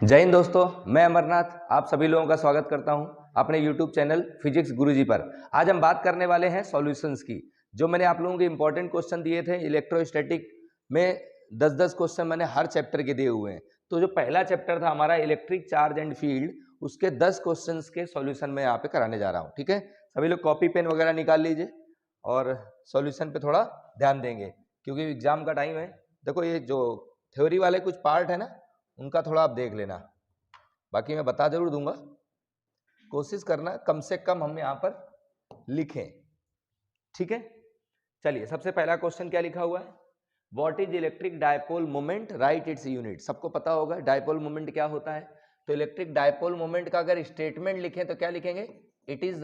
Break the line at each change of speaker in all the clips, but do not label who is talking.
जय हिंद दोस्तों, मैं अमरनाथ आप सभी लोगों का स्वागत करता हूं अपने YouTube चैनल फिजिक्स गुरुजी पर। आज हम बात करने वाले हैं सॉल्यूशंस की। जो मैंने आप लोगों के इंपॉर्टेंट क्वेश्चन दिए थे इलेक्ट्रोस्टैटिक में, 10-10 क्वेश्चन मैंने हर चैप्टर के दिए हुए हैं। तो जो पहला चैप्टर था हमारा इलेक्ट्रिक चार्ज एंड फील्ड, उसके 10 क्वेश्चन के सॉल्यूशन मैं यहाँ पे कराने जा रहा हूँ। ठीक है, सभी लोग कॉपी पेन वगैरह निकाल लीजिए और सॉल्यूशन पे थोड़ा ध्यान देंगे क्योंकि एग्जाम का टाइम है। देखो ये जो थ्योरी वाले कुछ पार्ट है ना, उनका थोड़ा आप देख लेना, बाकी मैं बता जरूर दूंगा। कोशिश करना कम से कम हम यहाँ पर लिखें। ठीक है, चलिए सबसे पहला क्वेश्चन क्या लिखा हुआ है, what is electric dipole moment, right its unit. सबको पता होगा डायपोल मोमेंट क्या होता है। तो इलेक्ट्रिक डायपोल मोमेंट का अगर स्टेटमेंट लिखें तो क्या लिखेंगे, it is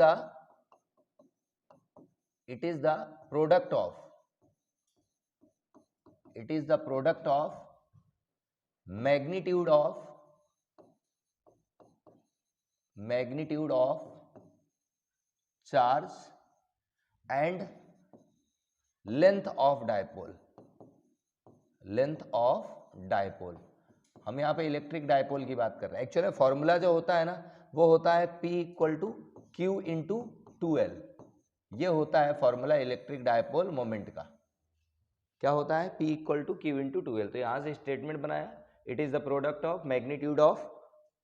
the product of magnitude of charge and length of dipole। हम यहाँ पे इलेक्ट्रिक डायपोल की बात कर रहे हैं। एक्चुअली फॉर्मूला जो होता है ना, वो होता है P equal to Q into 2L। ये होता है फॉर्मूला इलेक्ट्रिक डायपोल मोमेंट का। क्या होता है, P equal to Q into 2L। तो यहाँ से स्टेटमेंट बनाया, it is the product of magnitude of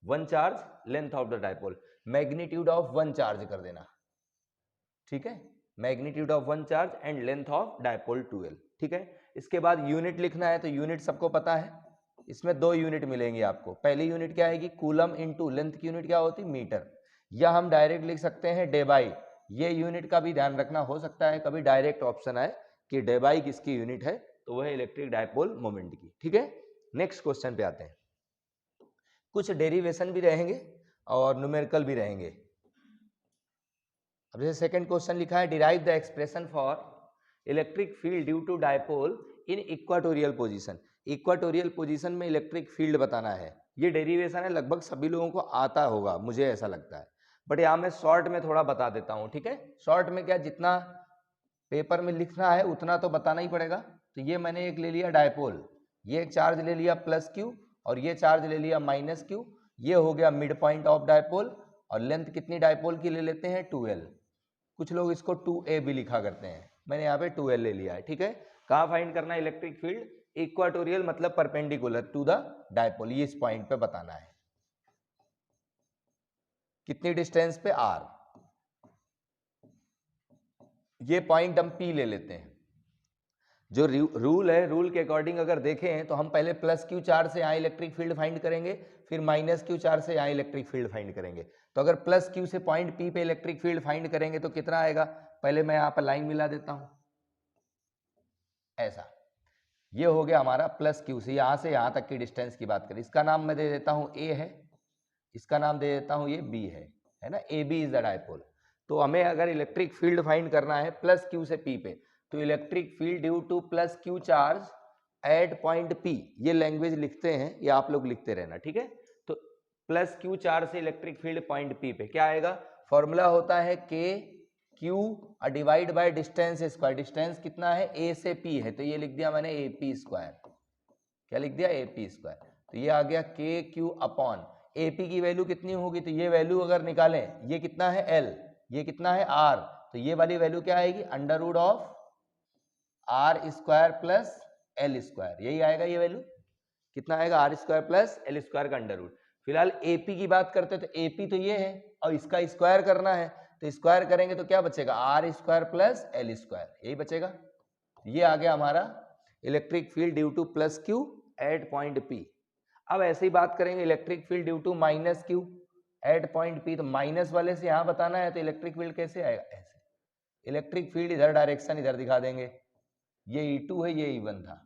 one charge, length of the dipole. Magnitude of one charge कर देना, ठीक है, magnitude of one charge and length of dipole 2L। ठीक है, इसके बाद यूनिट लिखना है। तो यूनिट सबको पता है, इसमें 2 यूनिट मिलेंगी आपको। पहली यूनिट क्या आएगी, कूलम इनटू लेंथ की यूनिट क्या होती, मीटर, या हम डायरेक्ट लिख सकते हैं डे बाई। ये यूनिट का भी ध्यान रखना, हो सकता है कभी डायरेक्ट ऑप्शन आए कि डे बाई किसकी यूनिट है, तो वह इलेक्ट्रिक डायपोल मोमेंट की। ठीक है, नेक्स्ट क्वेश्चन पे आते हैं। कुछ डेरिवेशन भी रहेंगे और न्यूमेरिकल भी रहेंगे। अब जैसे सेकंड क्वेश्चन लिखा है, derive the expression for electric field due to dipole in equatorial position. Equatorial position में इलेक्ट्रिक फील्ड बताना है। ये डेरिवेशन है, लगभग सभी लोगों को आता होगा, मुझे ऐसा लगता है, बट यहाँ मैं शॉर्ट में थोड़ा बता देता हूँ। ठीक है, शॉर्ट में क्या, जितना पेपर में लिखना है उतना तो बताना ही पड़ेगा। तो ये मैंने एक ले लिया डायपोल, ये एक चार्ज ले लिया प्लस क्यू और ये चार्ज ले लिया माइनस क्यू। ये हो गया मिड पॉइंट ऑफ डायपोल और लेंथ कितनी डायपोल की ले लेते हैं, 2L। कुछ लोग इसको 2A भी लिखा करते हैं, मैंने यहाँ पे 2L ले लिया है। ठीक है, कहाँ फाइंड करना है इलेक्ट्रिक फील्ड, इक्वाटोरियल मतलब परपेंडिकुलर टू द डायपोल, ये इस पॉइंट पे बताना है। कितनी डिस्टेंस पे, R। ये पॉइंट हम P ले लेते हैं। जो रूल है, रूल के अकॉर्डिंग अगर देखें तो हम पहले प्लस क्यू चार्ज से यहाँ इलेक्ट्रिक फील्ड फाइंड करेंगे, फिर माइनस क्यू चार्ज से यहाँ इलेक्ट्रिक फील्ड फाइंड करेंगे। तो अगर प्लस क्यू से पॉइंट P पे इलेक्ट्रिक फील्ड फाइंड करेंगे तो कितना आएगा, पहले मैं यहाँ पर लाइन मिला देता हूँ, ऐसा। ये हो गया हमारा प्लस क्यू से यहाँ तक की डिस्टेंस की बात करें। इसका नाम मैं दे देता हूँ A है, इसका नाम दे देता हूँ ये B है ना, AB इज द डायपोल। तो हमें अगर इलेक्ट्रिक फील्ड फाइंड करना है प्लस क्यू से P पे, तो electric field due to plus Q charge at point P, ये लैंग्वेज लिखते हैं, ये आप लोग लिखते रहना। ठीक है, तो प्लस क्यू चार्ज से इलेक्ट्रिक फील्ड पॉइंट P पे क्या आएगा, फॉर्मूला होता है K Q divide by distance square. Distance कितना है, A से P है, तो ये लिख दिया मैंने AP स्क्वायर। क्या लिख दिया, AP स्क्वायर। तो ये आ गया KQ अपॉन AP की वैल्यू कितनी होगी, तो ये वैल्यू अगर निकालें, ये कितना है L, ये कितना है R, तो ये वाली वैल्यू क्या आएगी, under root of R square plus L square. यही आएगा, ये वैल्यू कितना आएगा, R square plus L square का अंडर रूट। फिलहाल AP की बात करते हैं, तो AP तो ये है और इसका स्क्वायर करना है, तो स्क्वायर करेंगे तो क्या बचेगा, R square plus L square, यही बचेगा। ये आ गया हमारा electric field due to plus q at point P। अब ऐसे ही बात करेंगे electric field due to minus q at point P। तो माइनस वाले से यहाँ बताना है, तो इलेक्ट्रिक फील्ड कैसे आएगा, ऐसे। इलेक्ट्रिक फील्ड इधर डायरेक्शन इधर दिखा देंगे, ये E2 है, ये E1 था।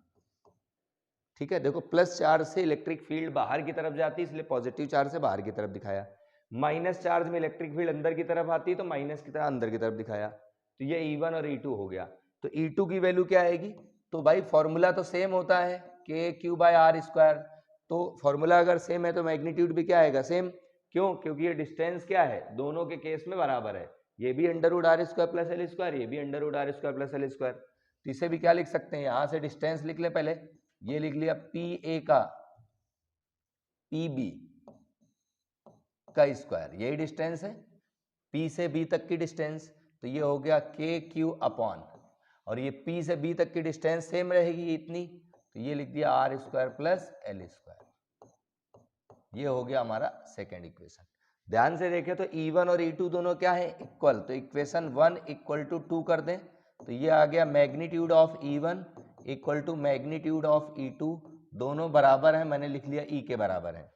ठीक है, देखो प्लस चार्ज से इलेक्ट्रिक फील्ड बाहर की तरफ जाती है, इसलिए पॉजिटिव चार्ज से बाहर की तरफ दिखाया। माइनस चार्ज में इलेक्ट्रिक फील्ड अंदर की तरफ आती है, तो माइनस की तरह अंदर की तरफ दिखाया। तो ये E1 और E2 हो गया। तो E2 की वैल्यू क्या आएगी, तो भाई फॉर्मूला तो सेम होता है, KQ बाय R स्क्वायर। तो फॉर्मूला अगर सेम है तो मैग्नीट्यूड भी क्या आएगा, सेम। क्यों, क्योंकि ये डिस्टेंस क्या है, दोनों के केस में बराबर है। ये भी under root R square plus L square, ये भी under root R square plus L square. तो इसे भी क्या लिख सकते हैं, यहाँ से डिस्टेंस लिख ले पहले, ये लिख लिया पी ए का पी बी का स्क्वायर, यही डिस्टेंस है P से B तक की डिस्टेंस, तो ये हो गया KQ अपॉन, और ये P से B तक की डिस्टेंस सेम रहेगी इतनी, तो ये लिख दिया R square plus L square. ये हो गया हमारा सेकेंड इक्वेशन। ध्यान से देखें तो E1 और E2 दोनों क्या है, इक्वल, तो इक्वेशन 1 इक्वल टू 2 कर दें, तो ये आ गया magnitude of E1 equal to magnitude of E2, दोनों बराबर है, मैंने लिख लिया E के बराबर है,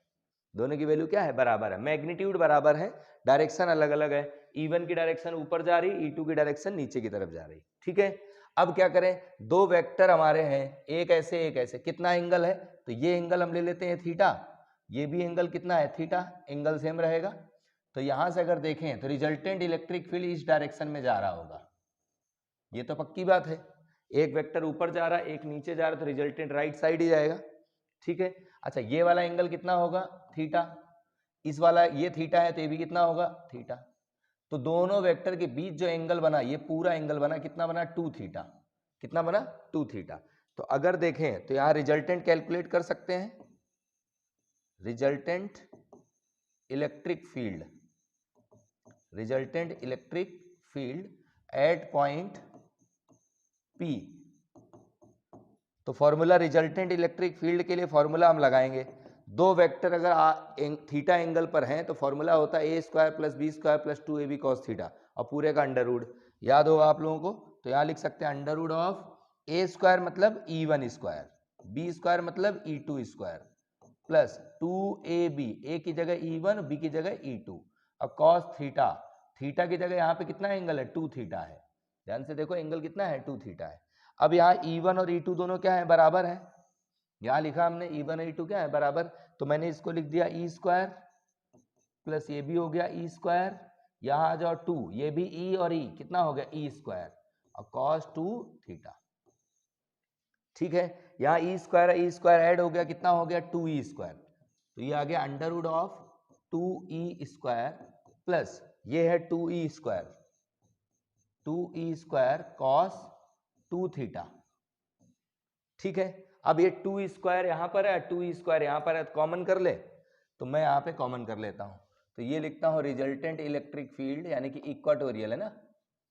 दोनों की वैल्यू क्या है, बराबर है, मैग्नीट्यूड बराबर है, डायरेक्शन अलग अलग है, E1 की डायरेक्शन ऊपर जा रही, E2 की डायरेक्शन नीचे की तरफ जा रही, ठीक है। अब क्या करें, दो वेक्टर हमारे हैं, एक ऐसे एक ऐसे, कितना एंगल है, तो ये एंगल हम ले लेते हैं थीटा, ये भी एंगल कितना है थीटा, एंगल सेम रहेगा, तो यहां से अगर देखें तो रिजल्टेंट इलेक्ट्रिक फील्ड इस डायरेक्शन में जा रहा होगा, ये तो पक्की बात है, एक वेक्टर ऊपर जा रहा है एक नीचे जा रहा है, तो रिजल्टेंट राइट साइड ही जाएगा, ठीक है। अच्छा, ये वाला एंगल कितना होगा, थीटा, इस वाला ये थीटा है तो ये भी कितना होगा, थीटा, तो दोनों वेक्टर के बीच जो एंगल बना, ये पूरा एंगल बना, कितना बना, 2 थीटा, कितना बना, 2 थीटा। तो अगर देखें तो यहां रिजल्टेंट कैलकुलेट कर सकते हैं, resultant electric field, resultant electric field at point P, तो फॉर्मूला रिजल्टेंट इलेक्ट्रिक फील्ड के लिए फॉर्मूला हम लगाएंगे, दो वेक्टर अगर थीटा एंगल पर हैं तो फॉर्मूला होता है A square plus B square plus 2ab cos theta, और पूरे का अंडर रूट याद होगा आप लोगों को, तो यहाँ लिख सकते हैं under root of A square मतलब E1 स्क्वायर, बी स्क्वायर मतलब E2 स्क्वायर प्लस 2ab, ए की जगह E1 बी की जगह E2, और कॉस थीटा, थीटा की जगह यहाँ पे कितना एंगल है, 2 थीटा है, ध्यान से देखो एंगल कितना है, 2 थीटा है। अब यहाँ E1 और E2 दोनों क्या है, बराबर है, यहाँ लिखा हमने E1 और E2 क्या है, बराबर, तो मैंने इसको लिख दिया E स्क्वायर प्लस ये भी हो गया E स्क्वायर, यहाँ आ जाओ 2, ये भी E और E कितना हो गया, E स्क्वायर और cos 2 थीटा, ठीक है। यहाँ E स्क्वायर ऐड हो गया, कितना हो गया, 2E स्क्वायर, तो ये आ गया under root of 2E square plus ये है 2E square, 2E square cos 2 theta, ठीक है। अब ये 2 स्क्वायर यहाँ पर है, 2 स्क्वायर यहाँ पर है, तो कॉमन कर ले, तो मैं यहाँ पे कॉमन कर लेता हूँ, तो ये लिखता हूँ रिजल्टेंट इलेक्ट्रिक फील्ड यानी कि इक्वाटोरियल है ना,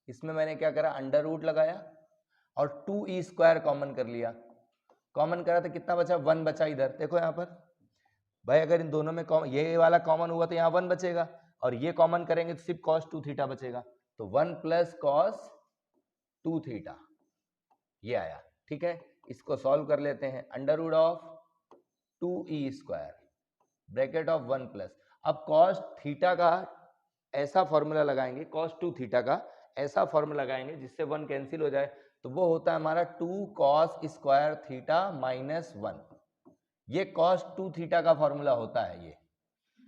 इसमें मैंने क्या करा, अंडर रूट लगाया और 2E स्क्वायर कॉमन कर लिया, कॉमन करा तो कितना बचा, 1 बचा, इधर देखो यहाँ पर भाई, अगर इन दोनों में ये वाला कॉमन हुआ तो यहाँ 1 बचेगा, और ये कॉमन करेंगे तो सिर्फ cos 2 थीटा बचेगा, तो 1 प्लस cos 2 थीटा ये आया, ठीक है। इसको सॉल्व कर लेते हैं, under root of 2E square bracket of 1 plus, अब cos थीटा का ऐसा फॉर्मूला लगाएंगे, cos 2 थीटा का ऐसा फॉर्मूला लगाएंगे जिससे 1 कैंसिल हो जाए, तो वो होता है हमारा 2 cos स्क्वायर थीटा माइनस 1, ये cos 2 थीटा का फॉर्मूला होता है ये,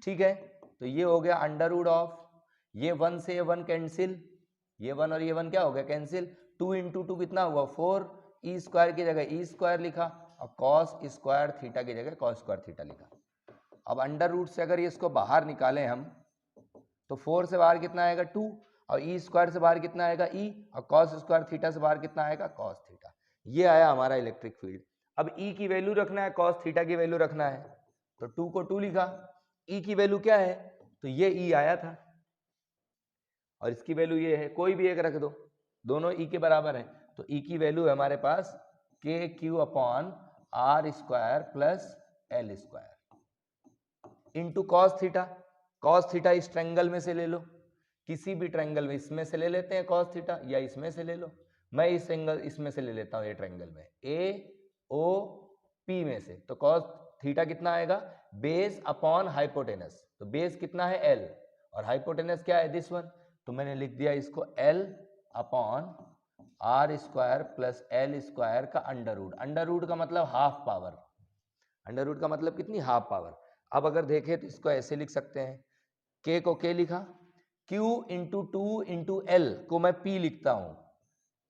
ठीक है। तो ये हो गया अंडर रूट ऑफ, ये 1 से 1 कैंसिल, ये 1 और ये 1 क्या हो गया, कैंसिल, 2 इंटू 2 कितना हुआ 4, E स्क्वायर की जगह E स्क्वायर लिखा और cos स्क्वायर थीटा की जगह cos स्क्वायर थीटा लिखा। अब अंडर रूट से अगर ये इसको बाहर निकालें हम, तो 4 से बाहर कितना आएगा 2, और E स्क्वायर से बाहर कितना आएगा E, और cos स्क्वायर थीटा से बाहर कितना आएगा cos थीटा, ये आया हमारा इलेक्ट्रिक फील्ड। अब E की वैल्यू रखना है, cos थीटा की वैल्यू रखना है, तो 2 को 2 लिखा, E की वैल्यू क्या है, तो ये E आया था, और इसकी वैल्यू ये है, कोई भी एक रख दो, दोनों E के बराबर है, तो E की वैल्यू है हमारे पास KQ upon R square plus L square into cos theta, cos theta इस ट्रायंगल में से ले लो, किसी भी ट्रायंगल में, इसमें से ले लेते हैं कॉस थीटा, या इसमें से ले लो, मैं इस एंगल इसमें से ले लेता हूँ, ये ट्रायंगल में AOP में से, तो कॉस थीटा कितना आएगा, बेस अपॉन हाइपोटेनस, तो बेस कितना है L और हाइपोटेनस क्या है, दिस वन, तो मैंने लिख दिया इसको L upon R square plus L square का अंडर रूट, अंडर रूट का मतलब हाफ पावर, अंडर रूट का मतलब कितनी, हाफ पावर। अब अगर देखें तो इसको ऐसे लिख सकते हैं, K को K लिखा, Q इंटू 2 इंटू L को मैं P लिखता हूं,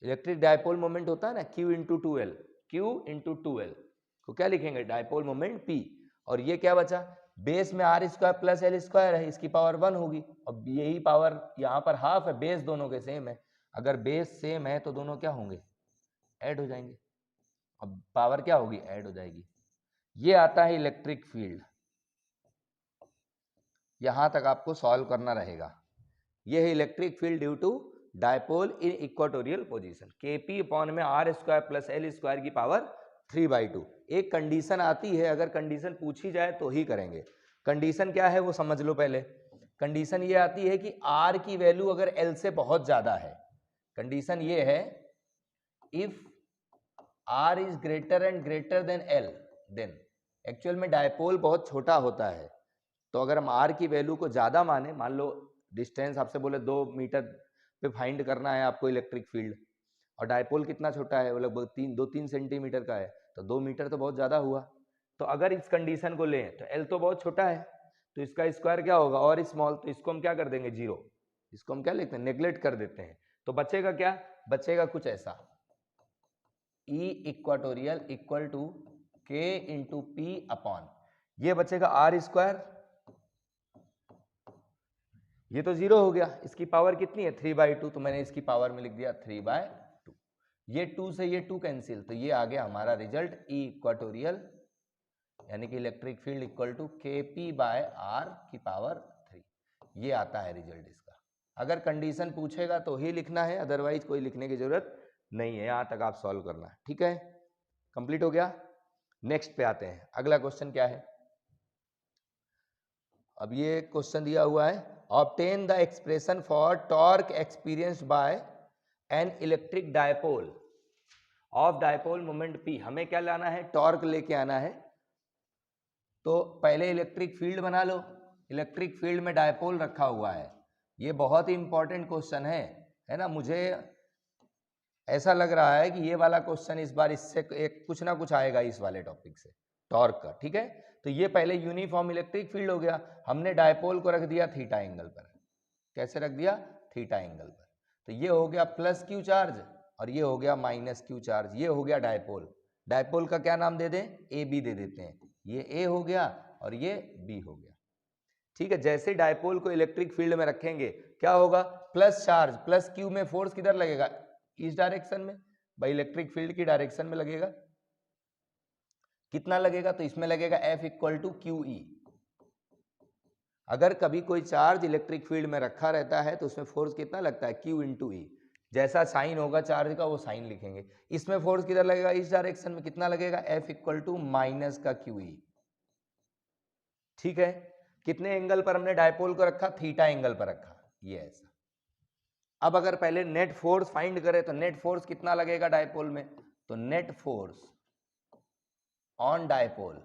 इलेक्ट्रिक डायपोल मोमेंट होता है ना, Q into 2L, Q into 2L को क्या लिखेंगे, डायपोल मोमेंट P, और ये क्या बचा, बेस में R square plus L square है, इसकी पावर 1 होगी, और यही पावर यहाँ पर हाफ है, बेस दोनों के सेम है, अगर बेस सेम है तो दोनों क्या होंगे, ऐड हो जाएंगे, अब पावर क्या होगी, ऐड हो जाएगी। ये आता है इलेक्ट्रिक फील्ड, यहां तक आपको सॉल्व करना रहेगा। ये है electric field due to dipole in equatorial position, Kp upon में r square plus L square की पावर 3/2। एक कंडीशन आती है, अगर कंडीशन पूछी जाए तो ही करेंगे। कंडीशन क्या है वो समझ लो पहले। कंडीशन ये आती है कि r की वैल्यू अगर L से बहुत ज्यादा है, कंडीशन ये है if r is greater and greater than L, then actual में डायपोल बहुत छोटा होता है, तो अगर हम r की वैल्यू को ज्यादा माने, मान लो डिस्टेंस आपसे बोले 2 मीटर पे फाइंड करना है आपको इलेक्ट्रिक फील्ड, और डायपोल कितना छोटा है, वो लगभग 2-3 सेंटीमीटर का है, तो 2 मीटर तो बहुत ज्यादा हुआ। तो अगर इस कंडीशन को लें तो L तो बहुत छोटा है, तो इसका स्क्वायर क्या होगा, और स्मॉल, तो इसको हम क्या कर देंगे, 0। इसको हम क्या लिखते हैं, नेग्लेक्ट कर देते हैं। तो बचेगा क्या, बचेगा कुछ ऐसा, E equatorial equal to K into P upon, ये बचेगा R स्क्वायर, ये तो 0 हो गया, इसकी पावर कितनी है 3/2, तो मैंने इसकी पावर में लिख दिया 3/2। ये 2 से ये 2 कैंसिल, तो ये आ गया हमारा रिजल्ट E इक्वाटोरियल यानी कि electric field equal to Kp/R की पावर 3। ये आता है रिजल्ट इसका। अगर कंडीशन पूछेगा तो ही लिखना है, अदरवाइज कोई लिखने की जरूरत नहीं है, यहां तक आप सॉल्व करना है। ठीक है, कंप्लीट हो गया। नेक्स्ट पे आते हैं, अगला क्वेश्चन क्या है। अब ये क्वेश्चन दिया हुआ है, obtain the expression for torque experienced bye an electric dipole of dipole moment P। हमें क्या लाना है, टॉर्क लेके आना है। तो पहले इलेक्ट्रिक फील्ड बना लो, इलेक्ट्रिक फील्ड में डायपोल रखा हुआ है। ये बहुत ही इंपॉर्टेंट क्वेश्चन है ना। मुझे ऐसा लग रहा है कि ये वाला क्वेश्चन इस बार इससे एक कुछ ना कुछ आएगा इस वाले टॉपिक से, टॉर्क का। ठीक है, तो ये पहले यूनिफॉर्म इलेक्ट्रिक फील्ड हो गया, हमने डायपोल को रख दिया थीटा एंगल पर। कैसे रख दिया, थीटा एंगल पर। तो ये हो गया प्लस क्यू चार्ज और ये हो गया माइनस क्यू चार्ज। ये हो गया डायपोल। डायपोल का क्या नाम दे दें, ए बी दे देते हैं। ये ए हो गया और ये बी हो गया। ठीक है, जैसे डायपोल को इलेक्ट्रिक फील्ड में रखेंगे क्या होगा, प्लस चार्ज, प्लस क्यू में फोर्स किधर लगेगा, इस डायरेक्शन में, भाई इलेक्ट्रिक फील्ड की डायरेक्शन में लगेगा। कितना लगेगा, तो इसमें लगेगा F equal to q E. अगर कभी कोई चार्ज इलेक्ट्रिक फील्ड में रखा रहता है तो उसमें फोर्स कितना लगता है, Q इंटू ई। जैसा साइन होगा चार्ज का वो साइन लिखेंगे। इसमें फोर्स किधर लगेगा, इस डायरेक्शन में, कितना लगेगा, F इक्वल टू माइनस का क्यू ई। ठीक है, कितने एंगल पर हमने डायपोल को रखा, थीटा एंगल पर रखा, ये ऐसा। अब अगर पहले नेट फोर्स फाइंड करें तो नेट फोर्स कितना लगेगा डायपोल में, तो net force on dipole,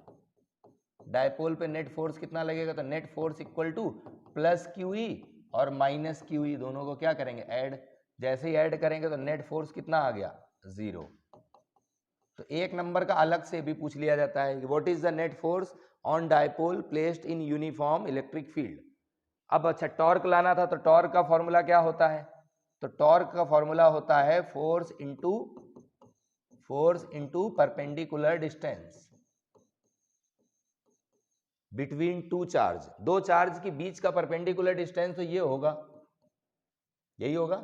dipole पे नेट फोर्स कितना लगेगा, तो net force equal to plus Q E और माइनस क्यू ई, दोनों को क्या करेंगे, ऐड। जैसे ही ऐड करेंगे तो नेट फोर्स कितना आ गया, 0। तो एक नंबर का अलग से भी पूछ लिया जाता है, what is the net force on dipole placed in uniform electric field. अब अच्छा टॉर्क लाना था, तो टॉर्क का फॉर्मूला क्या होता है, तो टॉर्क का फॉर्मूला होता है force into perpendicular distance between two charge. दो चार्ज के बीच का परपेंडिकुलर डिस्टेंस तो ये होगा, यही होगा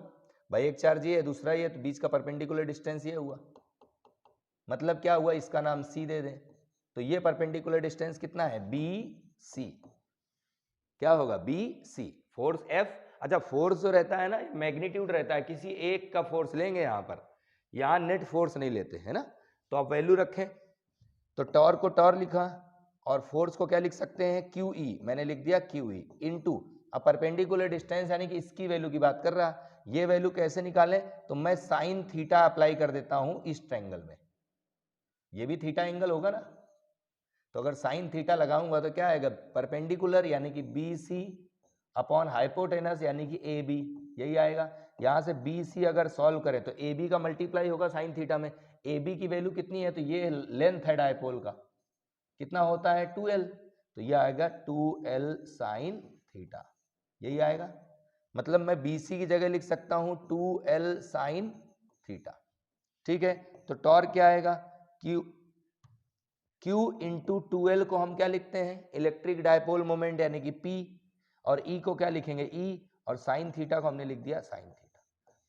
भाई, एक चार्ज ये है दूसरा ये, तो बीच का परपेंडिकुलर डिस्टेंस ये हुआ। मतलब क्या हुआ, इसका नाम सी दे दें, तो ये परपेंडिकुलर डिस्टेंस कितना है, बी सी। क्या होगा, बी सी। फोर्स एफ, अच्छा फोर्स जो रहता है ना, मैग्नीट्यूड रहता है, किसी एक का फोर्स लेंगे यहां पर, यहां नेट फोर्स नहीं लेते है ना। तो आप वैल्यू रखें, तो टॉर्क को टॉर लिखा और फोर्स को क्या लिख सकते हैं, क्यू ई, मैंने लिख दिया क्यू ई इंटू अब परपेंडिकुलर डिस्टेंस यानी कि इसकी वैल्यू की बात कर रहा। ये वैल्यू कैसे निकालें, तो मैं साइन थीटा अप्लाई कर देता हूं इस ट्रायंगल में, ये भी थीटा एंगल होगा ना। तो अगर साइन थीटा लगाऊंगा तो क्या आएगा, परपेंडिकुलर यानी कि बी सी अपॉन हाइपोटेनस यानी कि ए बी, यही आएगा। यहां से बी सी अगर सॉल्व करें तो ए बी का मल्टीप्लाई होगा साइन थीटा में। ए बी की वैल्यू कितनी है, तो ये लेंथ है डायपोल का, कितना होता है 2L, तो ये आएगा 2L साइन थीटा, यही आएगा। मतलब मैं BC की जगह लिख सकता हूं 2L साइन थीटा। ठीक है, तो टॉर्क क्या आएगा, Q इंटू 2L को हम क्या लिखते हैं, इलेक्ट्रिक डायपोल मोमेंट यानी कि P, और E को क्या लिखेंगे E, और साइन थीटा को हमने लिख दिया साइन थीटा।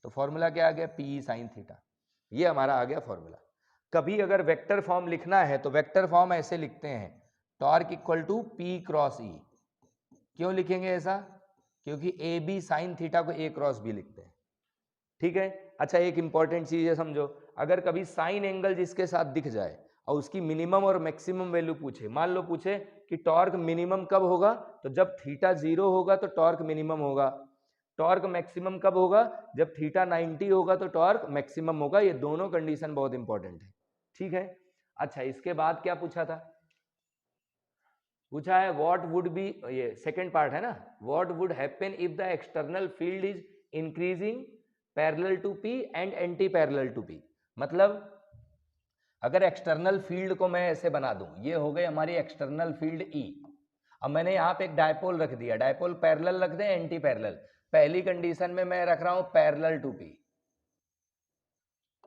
तो फॉर्मूला क्या आ गया, P साइन थीटा, ये हमारा आ गया फॉर्मूला। कभी अगर वेक्टर फॉर्म लिखना है तो वेक्टर फॉर्म ऐसे लिखते हैं, torque equal to P cross E. क्यों लिखेंगे ऐसा? क्योंकि ए बी साइन थीटा को ए क्रॉस बी लिखते हैं, ठीक है। अच्छा, एक इंपॉर्टेंट चीज है, समझो, अगर कभी साइन एंगल जिसके साथ दिख जाए और उसकी मिनिमम और मैक्सिमम वैल्यू पूछे, मान लो पूछे कि टॉर्क मिनिमम कब होगा, तो जब थीटा 0 होगा तो टॉर्क मिनिमम होगा, टॉर्क मैक्सिमम कब होगा, जब थीटा 90 होगा तो टॉर्क मैक्सिमम होगा। ये दोनों कंडीशन बहुत इंपॉर्टेंट है, ठीक है। अच्छा, इसके बाद क्या पूछा था? पूछा है व्हाट वुड बी, ये सेकंड पार्ट है ना, what would happen if the external field is increasing parallel to P and anti parallel to P. मतलब अगर एक्सटर्नल फील्ड को मैं ऐसे बना दूं, ये हो गई हमारी एक्सटर्नल फील्ड ई। अब मैंने यहाँ पे एक डायपोल रख दिया, डायपोल पैरेलल रख दें एंटी पैरेलल। पहली कंडीशन में मैं रख रहा हूं parallel to P,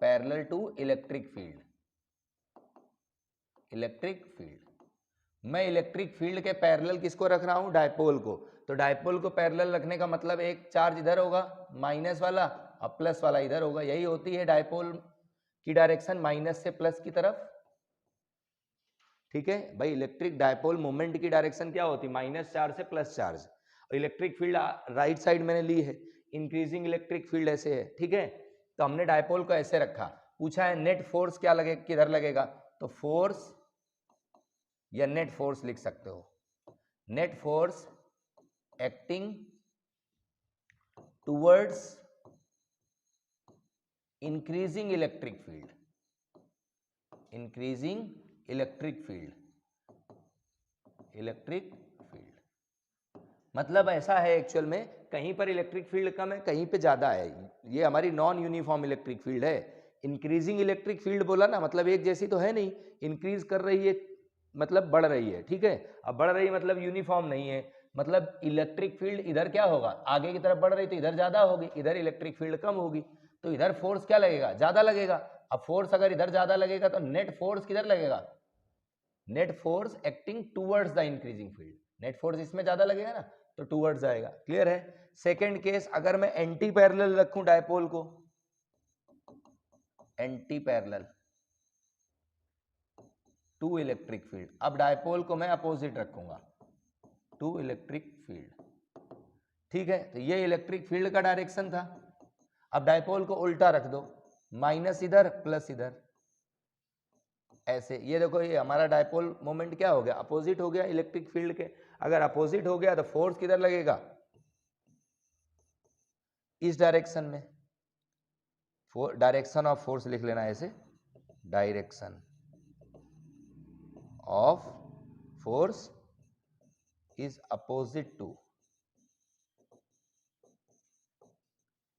parallel to electric field, electric field. मैं इलेक्ट्रिक फील्ड के पैरेलल किसको रख रहा हूं? डायपोल को। तो डायपोल को पैरेलल रखने का मतलब एक चार्ज इधर होगा माइनस वाला और प्लस वाला इधर होगा, यही होती है डायपोल की डायरेक्शन, माइनस से प्लस की तरफ, ठीक है भाई। इलेक्ट्रिक डायपोल मोमेंट की डायरेक्शन क्या होती है? माइनस चार्ज से प्लस चार्ज। और इलेक्ट्रिक फील्ड राइट साइड मैंने ली है, इंक्रीजिंग इलेक्ट्रिक फील्ड ऐसे है, ठीक है। तो हमने डायपोल को ऐसे रखा। पूछा है नेट फोर्स क्या लगे, किधर लगेगा, तो फोर्स या नेट फोर्स लिख सकते हो, net force acting towards increasing electric field, increasing electric field, electric field. मतलब ऐसा है एक्चुअल में, कहीं पर इलेक्ट्रिक फील्ड कम है, कहीं पे ज्यादा है। ये हमारी नॉन यूनिफॉर्म इलेक्ट्रिक फील्ड है। इंक्रीजिंग इलेक्ट्रिक फील्ड बोला ना, मतलब एक जैसी तो है नहीं, इंक्रीज कर रही है मतलब बढ़ रही है, ठीक है। अब बढ़ रही है मतलब यूनिफॉर्म नहीं है, मतलब इलेक्ट्रिक फील्ड इधर क्या होगा, आगे की तरफ बढ़ रही तो इधर ज्यादा होगी, इधर इलेक्ट्रिक फील्ड कम होगी, तो इधर फोर्स क्या लगेगा, ज्यादा लगेगा। अब फोर्स अगर इधर ज्यादा लगेगा तो नेट फोर्स किधर लगेगा, net force acting towards the increasing field, net force इसमें ज्यादा लगेगा ना, तो टूवर्ड्स आएगा। क्लियर है। सेकेंड केस, अगर मैं एंटी पैरेलल रखूं डायपोल को, anti parallel to electric field, अब डायपोल को मैं अपोजिट रखूंगा, टू इलेक्ट्रिक फील्ड, ठीक है। तो ये इलेक्ट्रिक फील्ड का डायरेक्शन था। अब डायपोल को उल्टा रख दो, माइनस इधर प्लस इधर, ऐसे। ये देखो, ये हमारा डायपोल मोमेंट क्या हो गया, अपोजिट हो गया इलेक्ट्रिक फील्ड के। अगर अपोजिट हो गया तो फोर्स किधर लगेगा, इस डायरेक्शन में। डायरेक्शन ऑफ फोर्स लिख लेना ऐसे, direction of force is opposite to,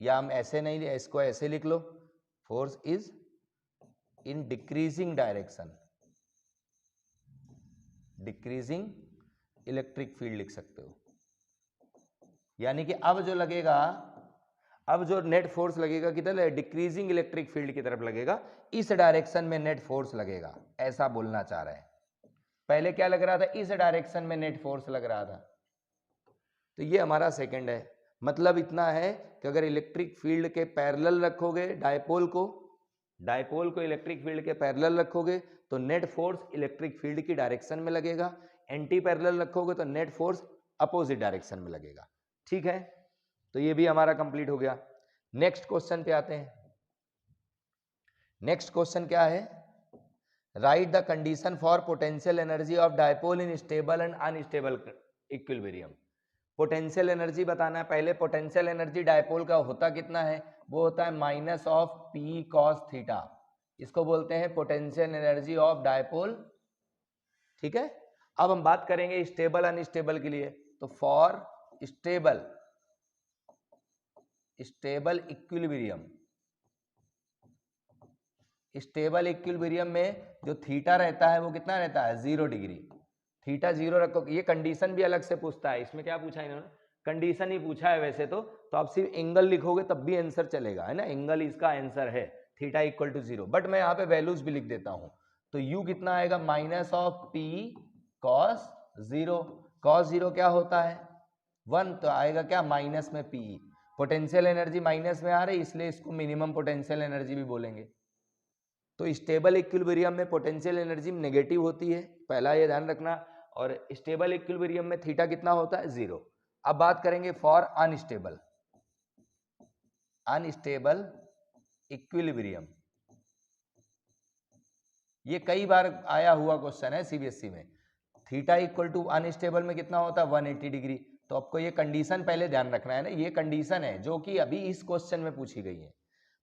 या हम ऐसे नहीं, इसको ऐसे लिख लो, force is in decreasing direction, decreasing electric field लिख सकते हो। यानी कि अब जो लगेगा, अब जो नेट फोर्स लगेगा किधर, डिक्रीजिंग इलेक्ट्रिक फील्ड की तरफ लगेगा, इस डायरेक्शन में नेट फोर्स लगेगा, ऐसा बोलना चाह रहे हैं। पहले क्या लग रहा था, इस डायरेक्शन में नेट फोर्स लग रहा था। तो ये हमारा सेकंड है। मतलब इतना है कि अगर इलेक्ट्रिक फील्ड के पैरेलल रखोगे डायपोल को, डायपोल को इलेक्ट्रिक फील्ड के पैरेलल रखोगे तो नेट फोर्स इलेक्ट्रिक फील्ड की डायरेक्शन में लगेगा, एंटी पैरेलल रखोगे तो नेट फोर्स अपोजिट डायरेक्शन में लगेगा, ठीक है। तो ये भी हमारा कंप्लीट हो गया। नेक्स्ट क्वेश्चन पे आते हैं। नेक्स्ट क्वेश्चन क्या है, right the condition for potential energy of dipole in stable and unstable equilibrium. Potential energy बताना है। पहले पोटेंशियल एनर्जी डायपोल का होता कितना है, वो होता है minus of P cos theta, इसको बोलते हैं पोटेंशियल एनर्जी ऑफ डायपोल, ठीक है। अब हम बात करेंगे स्टेबल अनस्टेबल के लिए, तो for stable, stable equilibrium, stable equilibrium में जो थीटा रहता है वो कितना रहता है, 0 डिग्री। थीटा 0 रखो। ये कंडीशन भी अलग से पूछता है, इसमें क्या पूछा है इन्होंने, कंडीशन ही पूछा है वैसे तो आप सिर्फ एंगल लिखोगे तब भी आंसर चलेगा, है ना, एंगल इसका आंसर है, थीटा इक्वल टू 0। बट मैं यहाँ पे वैल्यूज भी लिख देता हूँ, तो u कितना आएगा, minus of P cos 0, cos 0 क्या होता है 1, तो आएगा क्या माइनस में पी। पोटेंशियल एनर्जी माइनस में आ रही, इसलिए इसको मिनिमम पोटेंशियल एनर्जी भी बोलेंगे। तो स्टेबल इक्विलिब्रियम में पोटेंशियल एनर्जी नेगेटिव होती है, पहला ये ध्यान रखना। और स्टेबल इक्विलिब्रियम में थीटा कितना होता है? 0। अब बात करेंगे फॉर अनस्टेबल इक्विलिब्रियम। ये कई बार आया हुआ क्वेश्चन है सीबीएसई में। थीटा इक्वल टू अनस्टेबल में कितना होता है? 180 डिग्री। तो आपको ये कंडीशन पहले ध्यान रखना है ना, ये कंडीशन है जो कि अभी इस क्वेश्चन में पूछी गई है।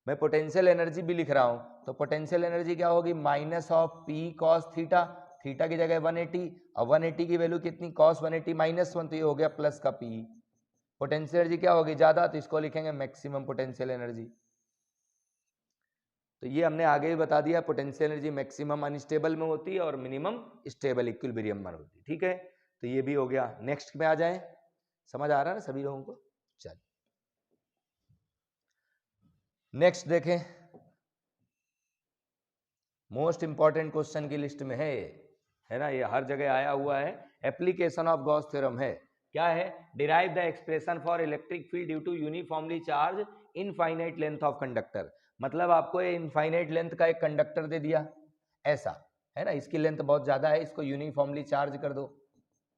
मैं पोटेंशियल एनर्जी भी लिख रहा हूं, तो पोटेंशियल एनर्जी क्या होगी? Minus of P cos theta, theta की जगह 180, और 180 की वैल्यू कितनी? कॉस 180 -1, तो ये हो गया प्लस का पी। पोटेंशियल एनर्जी क्या होगी? ज्यादा, तो इसको लिखेंगे मैक्सिमम पोटेंशियल एनर्जी। तो ये हमने आगे ही बता दिया, पोटेंशियल एनर्जी मैक्सिमम अनस्टेबल में होती है और मिनिमम स्टेबल इक्विलिब्रियम में होती है। ठीक है, तो ये भी हो गया। नेक्स्ट में आ जाए, समझ आ रहा है ना सभी लोगों को? चलिए नेक्स्ट देखें, मोस्ट इंपॉर्टेंट क्वेश्चन की लिस्ट में है ना, ये हर जगह आया हुआ है। एप्लीकेशन ऑफ गॉस थ्योरम है। क्या है? Derive the expression for electric field due to uniformly charge infinite length of conductor. मतलब आपको ये इनफाइनाइट लेंथ का एक कंडक्टर दे दिया, ऐसा है ना, इसकी लेंथ बहुत ज्यादा है, इसको यूनिफॉर्मली चार्ज कर दो,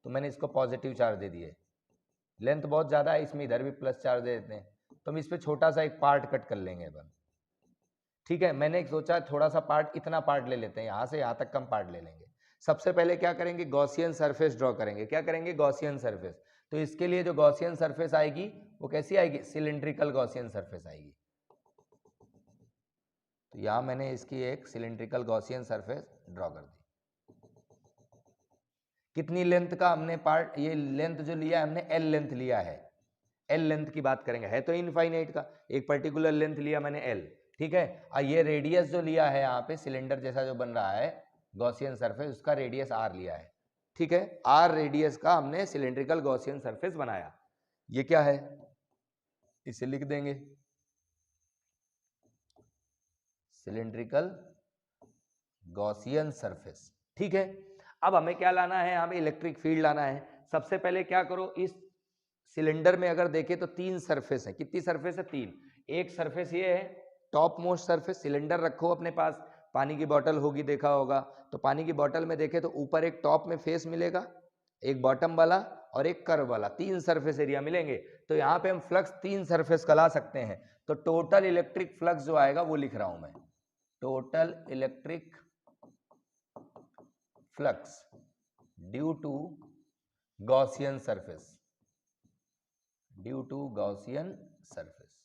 तो मैंने इसको पॉजिटिव चार्ज दे दिए। लेंथ बहुत ज्यादा है, इसमें इधर भी प्लस चार्ज दे देते हैं, तो हम इस पर छोटा सा एक पार्ट कट कर लेंगे अपन। ठीक है, मैंने सोचा थोड़ा सा पार्ट, इतना पार्ट ले लेते हैं, यहां से यहां तक कम पार्ट ले लेंगे। सबसे पहले क्या करेंगे? गॉसियन सरफेस ड्रॉ करेंगे। क्या करेंगे? Gaussian surface. तो इसके लिए जो गॉसियन सरफेस आएगी वो कैसी आएगी? सिलिंड्रिकल गॉसियन सरफेस आएगी। तो यहां मैंने इसकी एक सिलिंड्रिकल गॉसियन सरफेस ड्रॉ कर दी। कितनी लेंथ का हमने पार्ट, ये लेंथ जो लिया है हमने एल लेंथ लिया है, एल लेंथ की बात करेंगे, है तो इनफाइनाइट का, एक पर्टिकुलर लेंथ लिया मैंने एल। ठीक है, और ये रेडियस जो लिया है यहाँ पे सिलेंडर जैसा जो बन रहा है गॉसियन सरफेस, उसका रेडियस आर लिया है। ठीक है, आर रेडियस का हमने सिलेंड्रिकल गॉसियन सरफेस बनाया। ये क्या है? इसे लिख देंगे सिलेंड्रिकल गॉसियन सरफेस। ठीक है, अब हमें क्या लाना है? यहाँ पे इलेक्ट्रिक फील्ड लाना है। सबसे पहले क्या करो, इस सिलेंडर में अगर देखें तो 3 सरफेस है। कितनी सरफेस है? 3। एक सरफेस ये है टॉप मोस्ट सरफेस। सिलेंडर रखो अपने पास, पानी की बोतल होगी, देखा होगा, तो पानी की बोतल में देखे तो ऊपर एक टॉप में फेस मिलेगा, एक बॉटम वाला और एक कर्व वाला, 3 सरफेस एरिया मिलेंगे। तो यहाँ पे हम फ्लक्स 3 सरफेस का ला सकते हैं। तो टोटल इलेक्ट्रिक फ्लक्स जो आएगा वो लिख रहा हूं मैं, total electric flux due to Gaussian surface, due to Gaussian surface.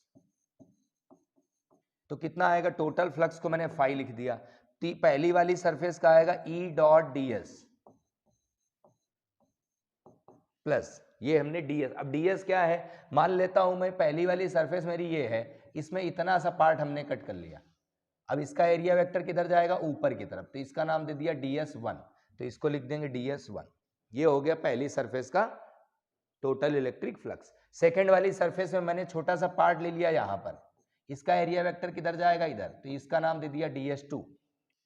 तो कितना आएगा? टोटल फ्लक्स को मैंने फाई लिख दिया। पहली वाली सरफेस का आएगा ई डॉट ds प्लस ये हमने ds। अब ds क्या है? मान लेता हूं मैं पहली वाली सरफेस मेरी ये है, इसमें इतना सा पार्ट हमने कट कर लिया। अब इसका एरिया वेक्टर किधर जाएगा? ऊपर की तरफ, तो इसका नाम दे दिया ds1, तो इसको लिख देंगे ds1। ये हो गया पहली सरफेस का टोटल इलेक्ट्रिक फ्लक्स। सेकेंड वाली सरफेस में मैंने छोटा सा पार्ट ले लिया यहां पर, इसका एरिया वेक्टर किधर जाएगा? इधर, तो इसका नाम दे दिया ds2।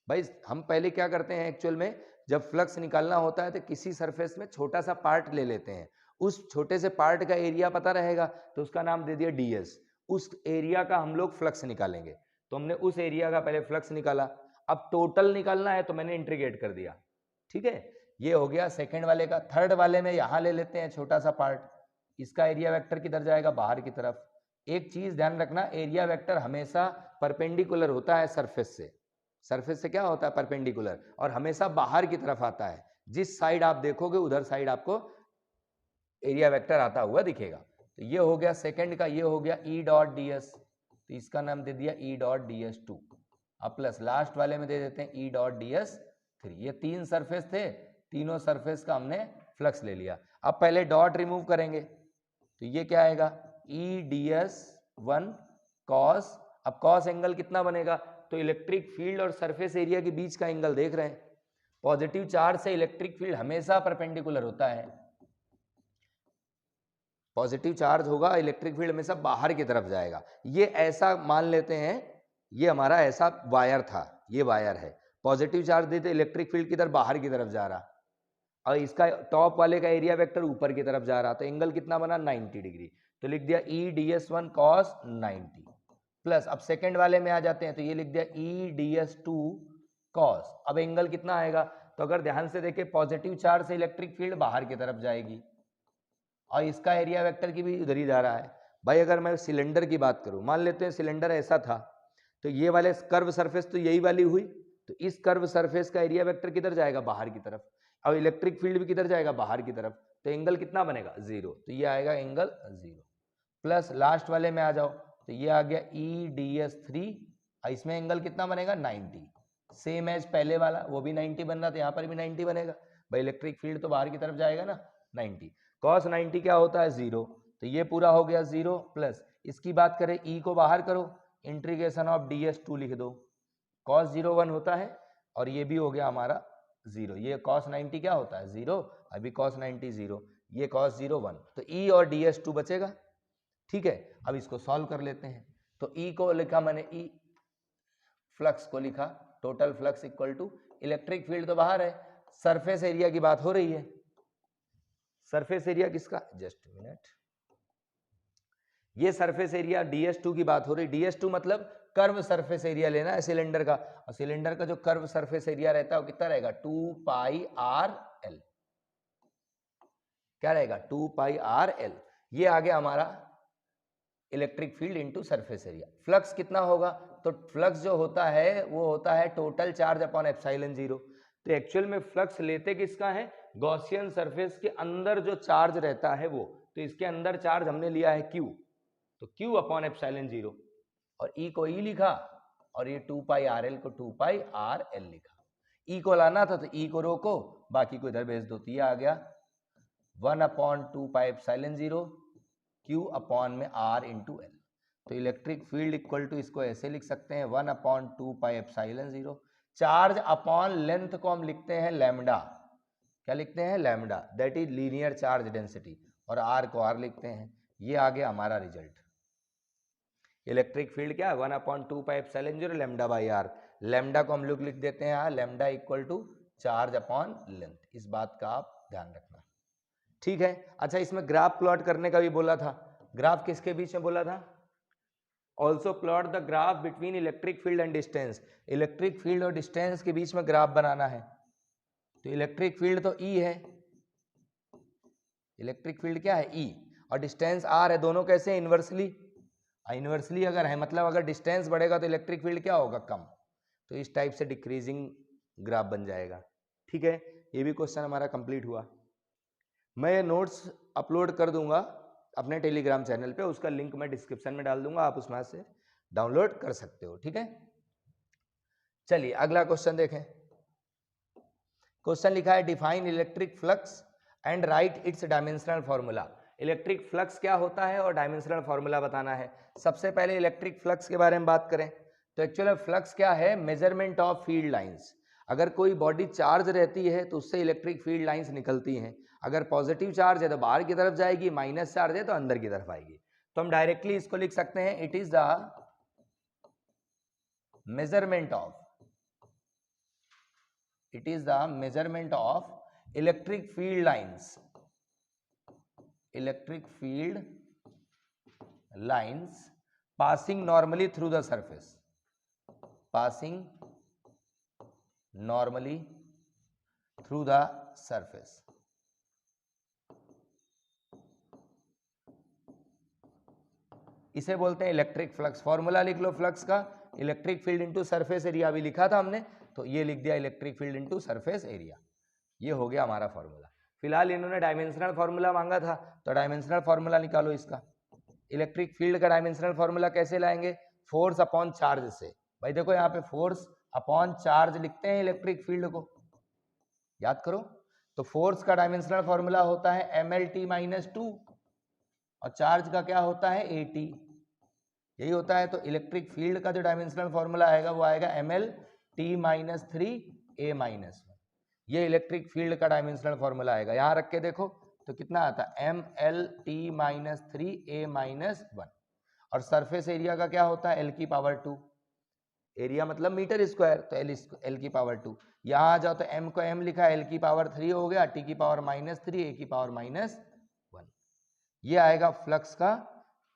भाई हम पहले क्या करते हैं एक्चुअल में, जब फ्लक्स निकालना होता है तो किसी सरफेस में छोटा सा पार्ट ले लेते हैं, उस छोटे से पार्ट का एरिया पता रहेगा तो उसका नाम दे दिया ds। उस एरिया का हम लोग फ्लक्स निकालेंगे, तो हमने उस एरिया का पहले फ्लक्स निकाला। अब टोटल निकालना है तो मैंने इंटीग्रेट कर दिया। ठीक है, ये हो गया सेकंड वाले का। थर्ड वाले में यहां ले लेते हैं छोटा सा पार्ट, इसका एरिया वेक्टर किधर जाएगा? बाहर की तरफ। एक चीज ध्यान रखना, एरिया वेक्टर हमेशा परपेंडिकुलर होता है सरफेस से। सरफेस से क्या होता है? परपेंडिकुलर, और हमेशा बाहर की तरफ आता है। जिस साइड आप देखोगे उधर साइड आपको एरिया वेक्टर आता हुआ दिखेगा। तो ये हो गया सेकंड का, ये हो गया ई डॉट ds, तो इसका नाम दे दिया ई डॉट ds2। अब प्लस लास्ट वाले में दे देते हैं ई डॉट ds3। ये 3 सरफेस थे, तीनों सरफेस का हमने फ्लक्स ले लिया। अब पहले डॉट रिमूव करेंगे, तो ये क्या आएगा? ई ds1 कॉस। अब कॉस एंगल कितना बनेगा? तो इलेक्ट्रिक फील्ड और सरफेस एरिया के बीच का एंगल देख रहे हैं, पॉजिटिव चार्ज से इलेक्ट्रिक फील्ड हमेशा परपेंडिकुलर होता है। पॉजिटिव चार्ज होगा, इलेक्ट्रिक फील्ड हमेशा बाहर की तरफ जाएगा। ये ऐसा मान लेते हैं, ये हमारा ऐसा वायर था, ये वायर है, पॉजिटिव चार्ज देते इलेक्ट्रिक फील्ड किधर? बाहर की तरफ जा रहा, और इसका टॉप वाले का एरिया वेक्टर ऊपर की तरफ जा रहा, तो एंगल कितना बना? 90 डिग्री। तो लिख दिया ई ds1 cos 90। प्लस, अब सेकंड वाले में आ जाते हैं तो ये लिख दिया E D S two cos. अब एंगल कितना आएगा, तो अगर ध्यान से देखें पॉजिटिव चार्ज से इलेक्ट्रिक फील्ड बाहर की तरफ जाएगी और इसका एरिया वेक्टर की भी उधर ही जा रहा है। भाई अगर मैं सिलेंडर की बात करूं, मान लेते हैं सिलेंडर ऐसा था, तो ये वाले कर्व सरफेस तो यही वाली हुई, तो इस कर्व सरफेस का एरिया वेक्टर किधर जाएगा, बाहर की तरफ, और इलेक्ट्रिक फील्ड भी किधर जाएगा, बाहर की तरफ, तो एंगल कितना बनेगा, 0, तो ये आएगा एंगल 0। प्लस लास्ट वाले में आ जाओ तो ये आ गया ई डी एस थ्री, इसमें एंगल कितना बनेगा, 90, सेम एज पहले वाला, वो भी 90 बन रहा था, यहाँ पर भी 90 बनेगा। भाई इलेक्ट्रिक फील्ड तो बाहर की तरफ जाएगा ना, 90, कॉस 90 क्या होता है, 0, तो ये पूरा हो गया 0। प्लस इसकी बात करें ई को बाहर करो, integration of D S two लिख दो, कॉस 0 1 होता है, और ये भी हो गया हमारा 0, ये cos 90 क्या होता है, 0, अभी cos 90 0, ये cos 0 1, तो E और ds2 बचेगा। ठीक है, अब इसको सॉल्व कर लेते हैं। तो E को लिखा मैंने, E फ्लक्स को लिखा, total flux equal to, electric field तो बाहर है, सरफेस एरिया की बात हो रही है, सरफेस एरिया किसका, जस्ट मिनट, ये सरफेस एरिया ds2 की बात हो रही, ds2 मतलब कर्व सरफेस एरिया लेना है सिलेंडर का, और सिलेंडर का जो कर्व सरफेस एरिया रहता है वो कितना रहेगा, 2 पाई आर एल, क्या रहेगा, 2 पाई आर एल। ये आ गया हमारा electric field into surface area. Flux कितना होगा, तो फ्लक्स जो होता है वो होता है टोटल चार्ज अपॉन एप्सिलॉन 0, तो एक्चुअल में फ्लक्स लेते किसका है, गॉसियन सरफेस के अंदर जो चार्ज रहता है वो, तो इसके अंदर चार्ज हमने लिया है Q, तो Q अपॉन एप्सिलॉन 0, और E को E लिखा, और ये 2 पाई आर एल को 2 पाई आर एल लिखा। E को लाना था तो E को रोको, बाकी को इधर भेज दो, तो ये आ गया 1 upon 2 pi epsilon 0 Q upon में R इंटू एल। तो इलेक्ट्रिक फील्ड इक्वल टू, इसको ऐसे लिख सकते हैं 1 upon 2 pi epsilon 0, charge upon length को हम लिखते हैं लैम्डा, क्या लिखते हैं, lambda, that is linear charge density, और R को R लिखते हैं। ये आ गया हमारा रिजल्ट। इलेक्ट्रिक फील्ड क्या है, 1 upon 2 pi epsilon 0 lambda by R, lambda को हम लोग लिख देते हैं lambda equal to charge upon length, इस बात का आप ध्यान रखना। ठीक है, अच्छा इसमें ग्राफ प्लॉट करने का भी बोला था, ग्राफ किसके बीच में बोला था, also plot the graph between electric field and distance, electric field और डिस्टेंस के बीच में ग्राफ बनाना है। तो इलेक्ट्रिक फील्ड तो E है, इलेक्ट्रिक फील्ड क्या है, E, और डिस्टेंस R है, दोनों कैसे इनवर्सली, इनवर्सली अगर है मतलब अगर डिस्टेंस बढ़ेगा तो इलेक्ट्रिक फील्ड क्या होगा, कम, तो इस टाइप से डिक्रीजिंग ग्राफ बन जाएगा। ठीक है, ये भी क्वेश्चन हमारा कंप्लीट हुआ। मैं ये नोट्स अपलोड कर दूंगा अपने टेलीग्राम चैनल पे, उसका लिंक मैं डिस्क्रिप्शन में डाल दूंगा, आप उसमें से डाउनलोड कर सकते हो। ठीक है, चलिए अगला क्वेश्चन देखें। क्वेश्चन लिखा है define electric flux and right it's dimensional formula. Electric flux क्या होता है और डायमेंशनल फॉर्मूला बताना है। सबसे पहले इलेक्ट्रिक फ्लक्स के बारे में बात करें तो एक्चुअली फ्लक्स क्या है, मेजरमेंट ऑफ फील्ड लाइंस। अगर कोई बॉडी चार्ज रहती है तो उससे इलेक्ट्रिक फील्ड लाइंस निकलती हैं। अगर पॉजिटिव चार्ज है तो बाहर की तरफ जाएगी, माइनस चार्ज है तो अंदर की तरफ आएगी। तो हम डायरेक्टली इसको लिख सकते हैं, it is the measurement of, it is the measurement of electric field lines, electric field lines passing normally through the surface, passing normally through the surface। इसे बोलते हैं इलेक्ट्रिक फ्लक्स। फॉर्मूला लिख लो फ्लक्स का, electric field into surface area भी लिखा था हमने, तो ये लिख दिया electric field into surface area, ये हो गया हमारा फॉर्मूला। फिलहाल इन्होंने डायमेंशनल फॉर्मूला मांगा था तो डायमेंशनल फॉर्मूला निकालो इसका। इलेक्ट्रिक फील्ड का डायमेंशनल फॉर्मूला कैसे लाएंगे, फोर्स अपॉन चार्ज से। भाई देखो यहाँ पे फोर्स अपॉन चार्ज लिखते हैं इलेक्ट्रिक फील्ड को, याद करो। तो फोर्स का डायमेंशनल फॉर्मूला होता है mlt-2 और चार्ज का क्या होता है at, यही होता है। तो इलेक्ट्रिक फील्ड का जो डायमेंशनल फॉर्मूला आएगा वो आएगा mlt-3a-1, ये इलेक्ट्रिक फील्ड का डायमेंशनल फॉर्मूला आएगा। यहाँ रख के देखो तो कितना आता है mlt-3a-1, और सरफेस एरिया का क्या होता है l⁻², एरिया मतलब मीटर स्क्वायर, तो l⁻²। यहाँ आ जाओ तो m को m लिखा, l⁻³ हो गया, t⁻−3 a⁻−1, ये आएगा फ्लक्स का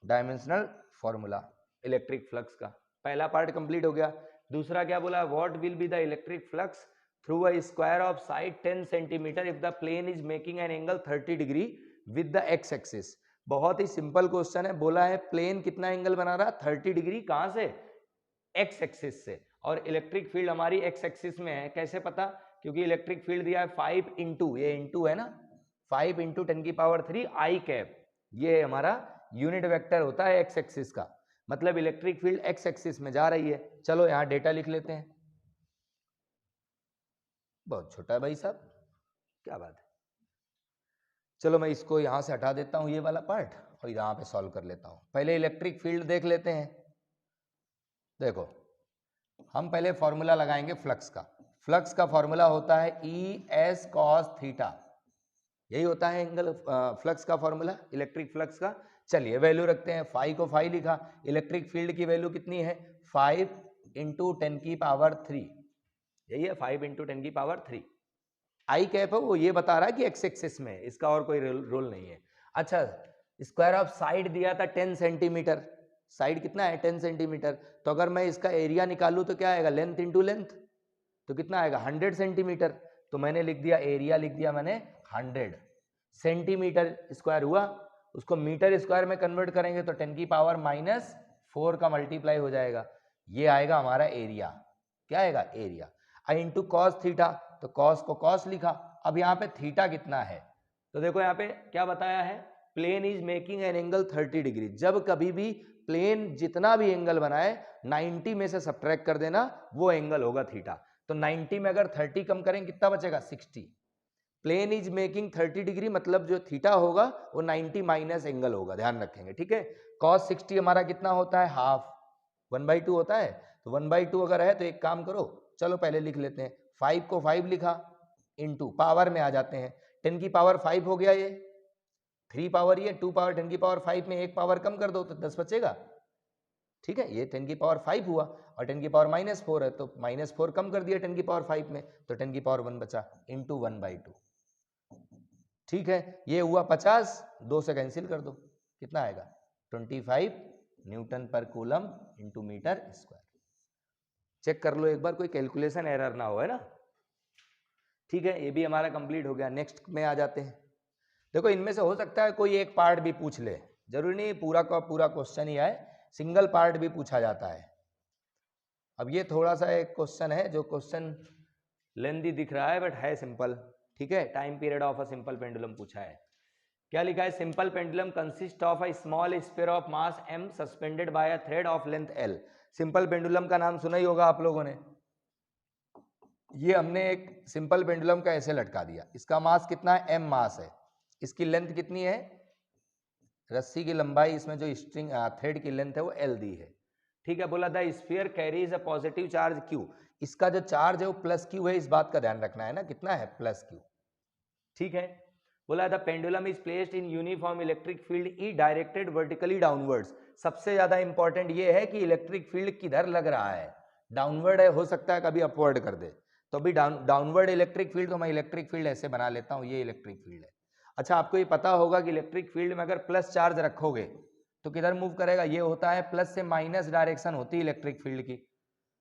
डायमेंशनल फॉर्मूला, इलेक्ट्रिक फ्लक्स का। पहला पार्ट कंप्लीट हो गया। दूसरा क्या बोला, what will be the electric flux through a square of side 10 centimetre if the plane is making an angle 30 degree with the X axis. बहुत ही सिंपल क्वेश्चन है। बोला है प्लेन कितना एंगल बना रहा, 30 डिग्री, कहां से, एक्स एक्सिस से, और इलेक्ट्रिक फील्ड हमारी एक्स एक्सिस में है। कैसे पता, क्योंकि इलेक्ट्रिक फील्ड दिया है 5 इंटू, ये इंटू है ना, 5 इंटू 10⁻³ आई कैप, ये हमारा यूनिट वेक्टर होता है एक्स एक्सिस का, मतलब इलेक्ट्रिक फील्ड एक्स एक्सिस में जा रही है। चलो यहां डेटा लिख लेते हैं। बहुत छोटा है भाई साहब, क्या बात है। चलो मैं इसको यहां से हटा देता हूं ये वाला पार्ट और यहां पे सॉल्व कर लेता हूं। पहले इलेक्ट्रिक फील्ड देख लेते हैं। देखो हम पहले फॉर्मूला लगाएंगे फ्लक्स का। फ्लक्स का फॉर्मूला होता है ई एस कॉस थीटा, यही होता है एंगल फ्लक्स का फॉर्मूला, इलेक्ट्रिक फ्लक्स का। चलिए वैल्यू रखते हैं, फाई को फाई लिखा, इलेक्ट्रिक फील्ड की वैल्यू कितनी है, 5 इंटू 10⁻³, यही है 5 इंटू 10⁻³। आई कैप है वो ये बता रहा है कि एक्स एक्सिस में, इसका और कोई रोल नहीं है। अच्छा, स्क्वायर ऑफ साइड दिया था 10 सेंटीमीटर, साइड कितना है 10 सेंटीमीटर, तो अगर मैं इसका एरिया निकालूं तो क्या आएगा, लेंथ इंटू लेंथ, तो कितना आएगा 100 सेंटीमीटर। तो मैंने लिख दिया एरिया, लिख दिया मैंने 100 सेंटीमीटर स्क्वायर हुआ, उसको मीटर स्क्वायर में कन्वर्ट करेंगे तो 10⁻⁻⁴ का मल्टीप्लाई हो जाएगा, ये आएगा हमारा एरिया। क्या आएगा, एरिया। इंटू कॉस थीटा, तो कॉस को कॉस लिखा। अब यहाँ पे थीटा कितना है, तो देखो यहाँ पे क्या बताया है, plane is making an angle 30 degree. जब कभी भी प्लेन जितना भी एंगल बनाए 90 में से सब्ट्रैक्ट कर देना, वो एंगल होगा थीटा। तो 90 में अगर 30 कम करें कितना बचेगा, 60। प्लेन इज मेकिंग 30 डिग्री मतलब जो थीटा होगा वो 90 माइनस एंगल होगा, ध्यान रखेंगे, ठीक है। कॉस 60 हमारा कितना होता है, हाफ, 1/2 होता है। तो 1/2 अगर है तो एक काम करो, चलो पहले लिख लेते हैं, 5 को 5 लिखा, इंटू पावर में आ जाते हैं, 10⁻⁵ हो गया, ये 3 पावर, ये 2 पावर 10⁻⁵ में एक पावर कम कर दो तो 10 बचेगा, ठीक है। ये 10⁻⁵ हुआ और 10⁻⁻⁴ है तो -4 कम कर दिया 10⁻⁵ में, तो 10⁻1 बचा, इंटू 1/2, ठीक है। ये हुआ 50, 2 से कैंसिल कर दो, कितना आएगा 25 newton per coulomb into metre square. Check कर लो एक बार, कोई कैलकुलेशन एरर ना हो, है ना, ठीक है। ये भी हमारा कंप्लीट हो गया। नेक्स्ट में आ जाते हैं। देखो इनमें से हो सकता है कोई एक पार्ट भी पूछ ले, जरूरी नहीं पूरा का पूरा क्वेश्चन ही आए, सिंगल पार्ट भी पूछा जाता है। अब ये थोड़ा सा एक क्वेश्चन है जो क्वेश्चन लेंदी दिख रहा है बट है सिंपल, ठीक है। Time period of a simple pendulum पूछा है। क्या लिखा है, simple pendulum consist of a small sphere of mass m suspended bye a thread of length l। Simple pendulum का नाम सुना ही होगा आप लोगों ने। ये हमने एक सिंपल पेंडुलम का ऐसे लटका दिया, इसका मास कितना है, m मास है, इसकी लेंथ कितनी है, रस्सी की लंबाई, इसमें जो स्ट्रिंग थ्रेड की लेंथ है वो l दी है, ठीक है। बोला the sphere carries a positive charge q, इसका जो चार्ज है वो +q है, इस बात का ध्यान रखना है ना, कितना है +q, ठीक है। बोला the pendulum is placed in uniform electric field E directed vertically downwards. सबसे ज्यादा इंपॉर्टेंट ये है कि इलेक्ट्रिक फील्ड किधर लग रहा है, डाउनवर्ड है, हो सकता है कभी अपवर्ड कर दे, तो अभी डाउनवर्ड इलेक्ट्रिक फील्ड, तो मैं इलेक्ट्रिक फील्ड ऐसे बना लेता हूँ, ये इलेक्ट्रिक फील्ड है। अच्छा, आपको ये पता होगा कि इलेक्ट्रिक फील्ड में अगर प्लस चार्ज रखोगे तो किधर मूव करेगा, ये होता है प्लस से माइनस डायरेक्शन होती है इलेक्ट्रिक फील्ड की।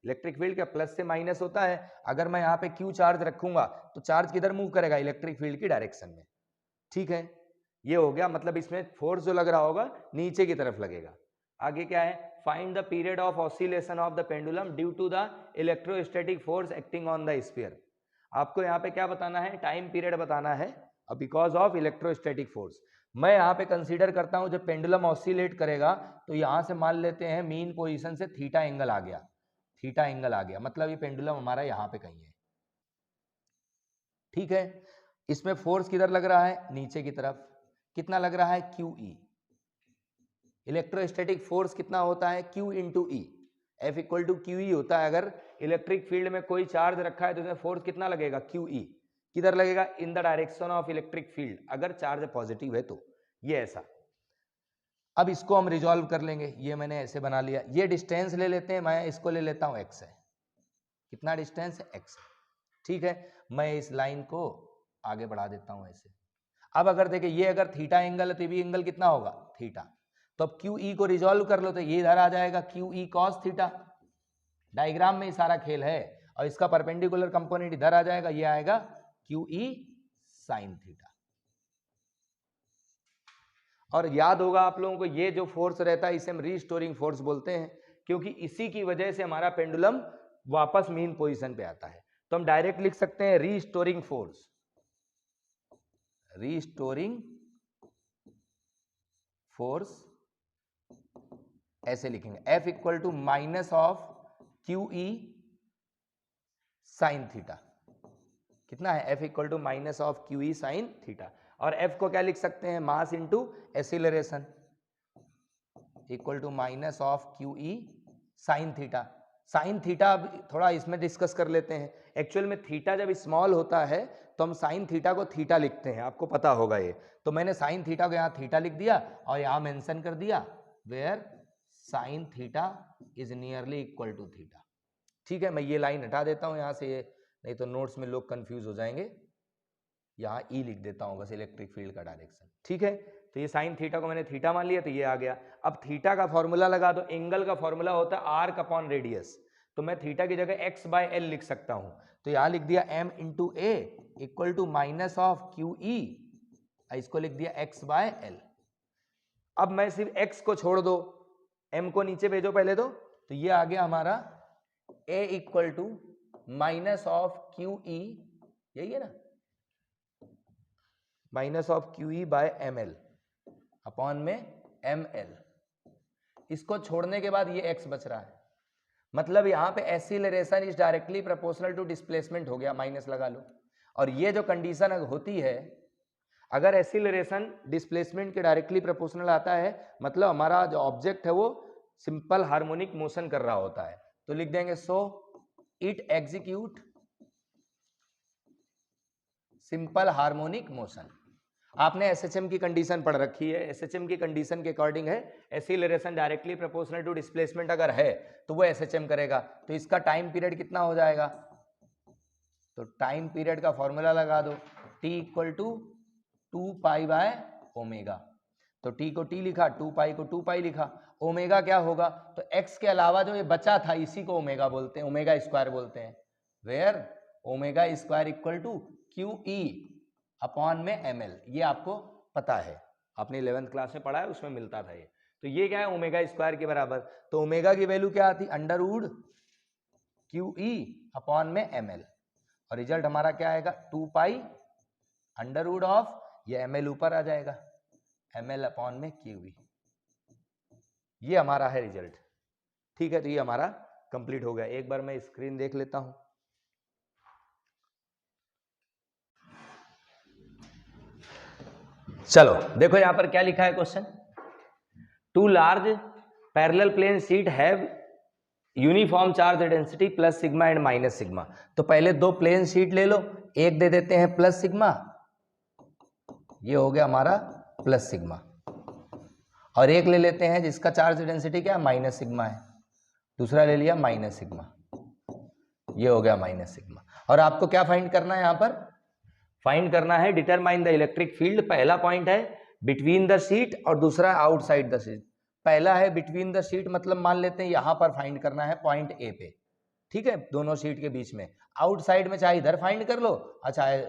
इलेक्ट्रिक फील्ड का प्लस से माइनस होता है, अगर मैं यहाँ पे क्यू चार्ज रखूंगा तो चार्ज किधर मूव करेगा, इलेक्ट्रिक फील्ड की डायरेक्शन में, ठीक है। ये हो गया, मतलब इसमें फोर्स जो लग रहा होगा नीचे की तरफ लगेगा। आगे क्या है, find the period of oscillation of the pendulum due to the electrostatic force acting on the sphere. आपको यहाँ पे क्या बताना है, टाइम पीरियड बताना है, बिकॉज ऑफ इलेक्ट्रोस्टैटिक फोर्स। मैं यहाँ पे कंसीडर करता हूँ जब पेंडुलम ऑसिलेट करेगा तो यहाँ से मान लेते हैं मीन पोजीशन से थीटा एंगल आ गया, थीटा एंगल आ गया, मतलब ये पेंडुलम हमारा यहाँ पे कहीं है, ठीक है। इसमें फोर्स किधर लग रहा है, नीचे की तरफ, कितना लग रहा है, QE। इलेक्ट्रोस्टैटिक फोर्स कितना होता है, Q into E, F equal to QE होता है। अगर इलेक्ट्रिक फील्ड में कोई चार्ज रखा है तो उसमें फोर्स कितना लगेगा, QE, किधर लगेगा, in the direction of electric field, अगर चार्ज पॉजिटिव है तो, ये ऐसा। अब इसको हम रिजॉल्व कर लेंगे, ये मैंने ऐसे बना लिया, ये डिस्टेंस ले लेते हैं, मैं इसको ले लेता हूं x है, कितना डिस्टेंस है, x, ठीक है। मैं इस लाइन को आगे बढ़ा देता हूं ऐसे। अब अगर देखें ये अगर थीटा एंगल है तो भी एंगल कितना होगा, थीटा। तो अब क्यू ई को रिजॉल्व कर लो तो ये इधर आ जाएगा Q E cos theta, diagram में ही सारा खेल है, और इसका परपेंडिकुलर कंपोनेंट इधर आ जाएगा, ये आएगा क्यू ई साइन थीटा। और याद होगा आप लोगों को ये जो फोर्स रहता है इसे हम रीस्टोरिंग फोर्स बोलते हैं, क्योंकि इसी की वजह से हमारा पेंडुलम वापस मीन पोजीशन पे आता है। तो हम डायरेक्ट लिख सकते हैं रीस्टोरिंग फोर्स, रीस्टोरिंग फोर्स ऐसे लिखेंगे, F equal to minus of q E sine theta. कितना है? F equal to minus of q E sine theta. और F को क्या लिख सकते हैं? Mass into acceleration equal to minus of q E sine theta. Sine theta अब थोड़ा इसमें डिस्कस कर लेते हैं। एक्चुअल में थीटा जब स्मॉल होता है तो हम साइन थीटा को थीटा लिखते हैं, आपको पता होगा ये। तो मैंने साइन थीटा को यहाँ थीटा लिख दिया और यहाँ मेंशन कर दिया where sine theta is nearly equal to theta. ठीक है, मैं ये लाइन हटा देता हूँ यहाँ से, ये नहीं तो नोट्स में लोग कंफ्यूज हो जाएंगे। यहाँ ई लिख देता हूँ बस, इलेक्ट्रिक फील्ड का डायरेक्शन। ठीक है, तो ये साइन थीटा को मैंने थीटा मान लिया, तो ये आ गया। अब थीटा का फॉर्मूला लगा दो, एंगल का फॉर्मूला होता है आर्क अपॉन रेडियस, तो मैं थीटा की जगह x बाय एल लिख सकता हूँ। तो यहाँ लिख दिया m into A equal to minus of q E, इसको लिख दिया x बाय एल। अब मैं सिर्फ x को छोड़ दो, m को नीचे भेजो पहले तो ये आ गया हमारा a equal to minus of q E, यही है ना, minus of q E by M L upon में एम एल। इसको छोड़ने के बाद ये x बच रहा है, मतलब यहाँ पे acceleration is directly proportional to displacement हो गया, माइनस लगा लो। और ये जो कंडीशन होती है, अगर एक्सीलरेशन डिस्प्लेसमेंट के डायरेक्टली प्रोपोर्शनल आता है, मतलब हमारा जो ऑब्जेक्ट है वो सिंपल हार्मोनिक मोशन कर रहा होता है, तो लिख देंगे so it execute simple harmonic motion. आपने एसएचएम की कंडीशन पढ़ रखी है, एसएचएम की कंडीशन के अकॉर्डिंग है acceleration directly proportional to displacement अगर है तो वो एसएचएम करेगा। तो इसका टाइम पीरियड कितना हो जाएगा? तो टाइम पीरियड का फॉर्मूला लगा दो, t equal to 2 pi by omega. तो t को t लिखा, 2 पाई को 2 पाई लिखा। ओमेगा क्या होगा? तो x के अलावा जो ये बचा था इसी को ओमेगा बोलते हैं, ओमेगा स्क्वायर बोलते हैं, where omega square equal to q E upon में एम एल। ये आपको पता है, आपने 11th क्लास में पढ़ा है, उसमें मिलता था ये। तो ये क्या है? ओमेगा स्क्वायर के बराबर। तो ओमेगा की वैल्यू क्या आती? Under root Q E upon में एम एल, और रिजल्ट हमारा क्या आएगा? 2 पाई अंडर वुड ऑफ, ये एम एल ऊपर आ जाएगा, एम एल अपॉन में क्यू ई। ये हमारा है रिजल्ट। ठीक है, तो ये हमारा कंप्लीट हो गया। एक बार मैं स्क्रीन देख लेता हूं। चलो देखो यहां पर क्या लिखा है question, 2 large parallel plane sheet have uniform charge density plus sigma and minus sigma. तो पहले 2 प्लेन शीट ले लो, एक दे देते हैं प्लस सिग्मा, ये हो गया हमारा प्लस सिग्मा, और एक ले लेते हैं जिसका चार्ज डेंसिटी क्या है? माइनस सिग्मा है, दूसरा ले लिया माइनस सिग्मा, ये हो गया माइनस सिग्मा। और आपको क्या फाइंड करना है? यहां पर फाइंड करना है डिटरमाइन द इलेक्ट्रिक फील्ड। पहला पॉइंट है बिटवीन द शीट और दूसरा आउटसाइड द शीट। पहला है बिटवीन द शीट, मतलब मान लेते हैं यहां पर फाइंड करना है पॉइंट ए पे, ठीक है, दोनों शीट के बीच में। आउटसाइड में चाहे इधर फाइंड कर लो और चाहे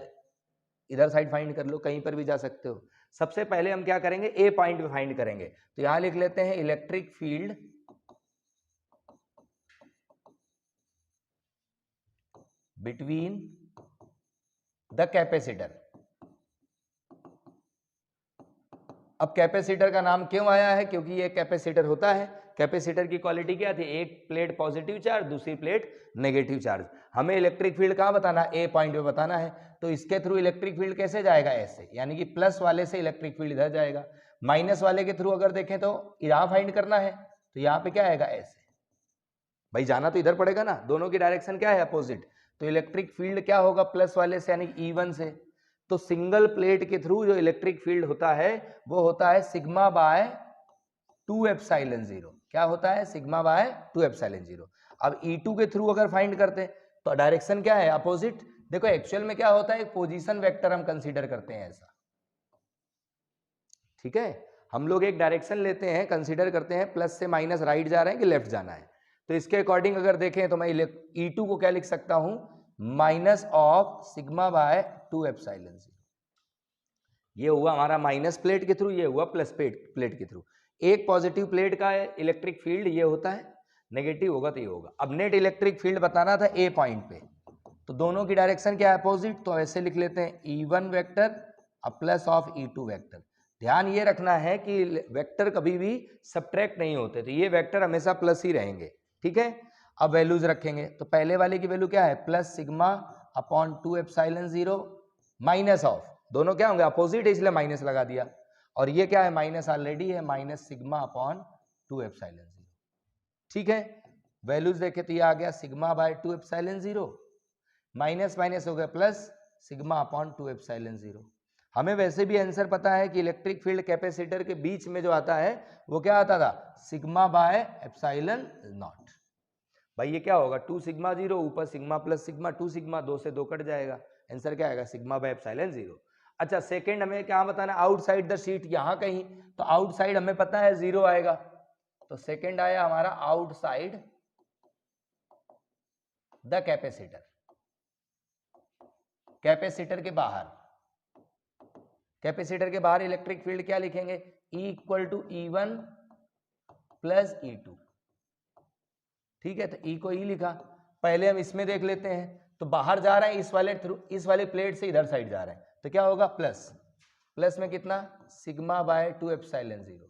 इधर साइड फाइंड कर लो, कहीं पर भी जा सकते हो। सबसे पहले हम क्या करेंगे? ए पॉइंट पे फाइंड करेंगे। तो यहां लिख लेते हैं electric field between the capacitor. अब कैपेसिटर का नाम क्यों आया है? क्योंकि ये कैपेसिटर होता है। कैपेसिटर की क्वालिटी क्या थी? एक प्लेट पॉजिटिव चार्ज, दूसरी प्लेट नेगेटिव चार्ज। हमें इलेक्ट्रिक फील्ड कहाँ बताना है? ए पॉइंट पे बताना है। तो इसके थ्रू इलेक्ट्रिक फील्ड कैसे जाएगा? ऐसे, यानी कि प्लस वाले से इलेक्ट्रिक फील्ड इधर जाएगा, माइनस वाले के थ्रू अगर देखें तो यहाँ फाइंड करना है, तो यहाँ पे क्या आएगा? ऐसे। भाई जाना तो इधर पड़ेगा ना, दोनों की डायरेक्शन क्या है? अपोजिट। तो इलेक्ट्रिक फील्ड क्या होगा? प्लस वाले से, यानी E1 से। तो सिंगल प्लेट के थ्रू जो इलेक्ट्रिक फील्ड होता है वो होता है सिग्मा बाय 2 एप्सिलॉन 0। क्या होता है? Sigma bye 2 epsilon 0। अब E2 के थ्रू अगर फाइंड करते हैं तो डायरेक्शन क्या है? अपोजिट। देखो एक्चुअल में क्या होता है? एक पोजीशन वेक्टर हम कंसीडर करते हैं ऐसा, ठीक है। हम लोग एक डायरेक्शन लेते हैं, कंसीडर करते हैं प्लस से माइनस राइट जा रहे हैं कि लेफ्ट जाना है, तो इसके अकॉर्डिंग अगर देखें तो मैं E2 को क्या लिख सकता हूं, minus of sigma bye 2 epsilon 0। ये हुआ हमारा माइनस प्लेट के थ्रू, ये हुआ प्लस प्लेट के थ्रू। एक पॉजिटिव प्लेट का इलेक्ट्रिक फील्ड ये होता है, नेगेटिव होगा तो ये होगा। अब नेट इलेक्ट्रिक फील्ड बताना था ए पॉइंट पे, तो दोनों की डायरेक्शन क्या है, अपोजिट, तो ऐसे लिख लेते हैं E1 vector plus of E2 vector. ध्यान ये रखना है कि वेक्टर कभी भी सब्ट्रैक्ट नहीं होते, तो ये वेक्टर हमेशा प्लस ही रहेंगे, ठीक है। अब वैल्यूज रखेंगे, तो पहले वाले की वैल्यू क्या है, plus sigma upon 2 epsilon 0 minus of, दोनों क्या होंगे, अपोजिट है इसलिए माइनस लगा दिया, और ये क्या है, माइनस ऑलरेडी है, माइनस सिग्मा अपॉन 2 एप्सिलॉन 0, ठीक है। वैल्यूज देखे तो ये आ गया sigma bye 2 epsilon 0, minus minus हो गया प्लस सिग्मा अपॉन 2 एप्सिलॉन 0। हमें वैसे भी आंसर पता है कि इलेक्ट्रिक फील्ड कैपेसिटर के बीच में जो आता है वो क्या आता था, सिग्मा बाय एप्सिलॉन नॉट। भाई ये क्या होगा, 2 सिग्मा 0 ऊपर सिग्मा प्लस सिग्मा, 2 सिग्मा 2 से 2 कट जाएगा, आंसर क्या आएगा, सिग्मा बाय एप्सिलॉन 0। अच्छा सेकंड हमें क्या बताना, आउटसाइड द शीट, यहां कहीं, तो आउटसाइड हमें पता है 0 आएगा, तो सेकंड आया हमारा आउटसाइड द कैपेसिटर, कैपेसिटर के बाहर, कैपेसिटर के बाहर इलेक्ट्रिक फील्ड क्या लिखेंगे, E equal to E1 plus E2, ठीक है। तो E को E लिखा, पहले हम इसमें देख लेते हैं, तो बाहर जा रहा है इस वाले थ्रू, इस वाले प्लेट से इधर साइड जा रहा है, तो क्या होगा, प्लस, प्लस में कितना, सिग्मा बाय 2 एप्सिलॉन 0,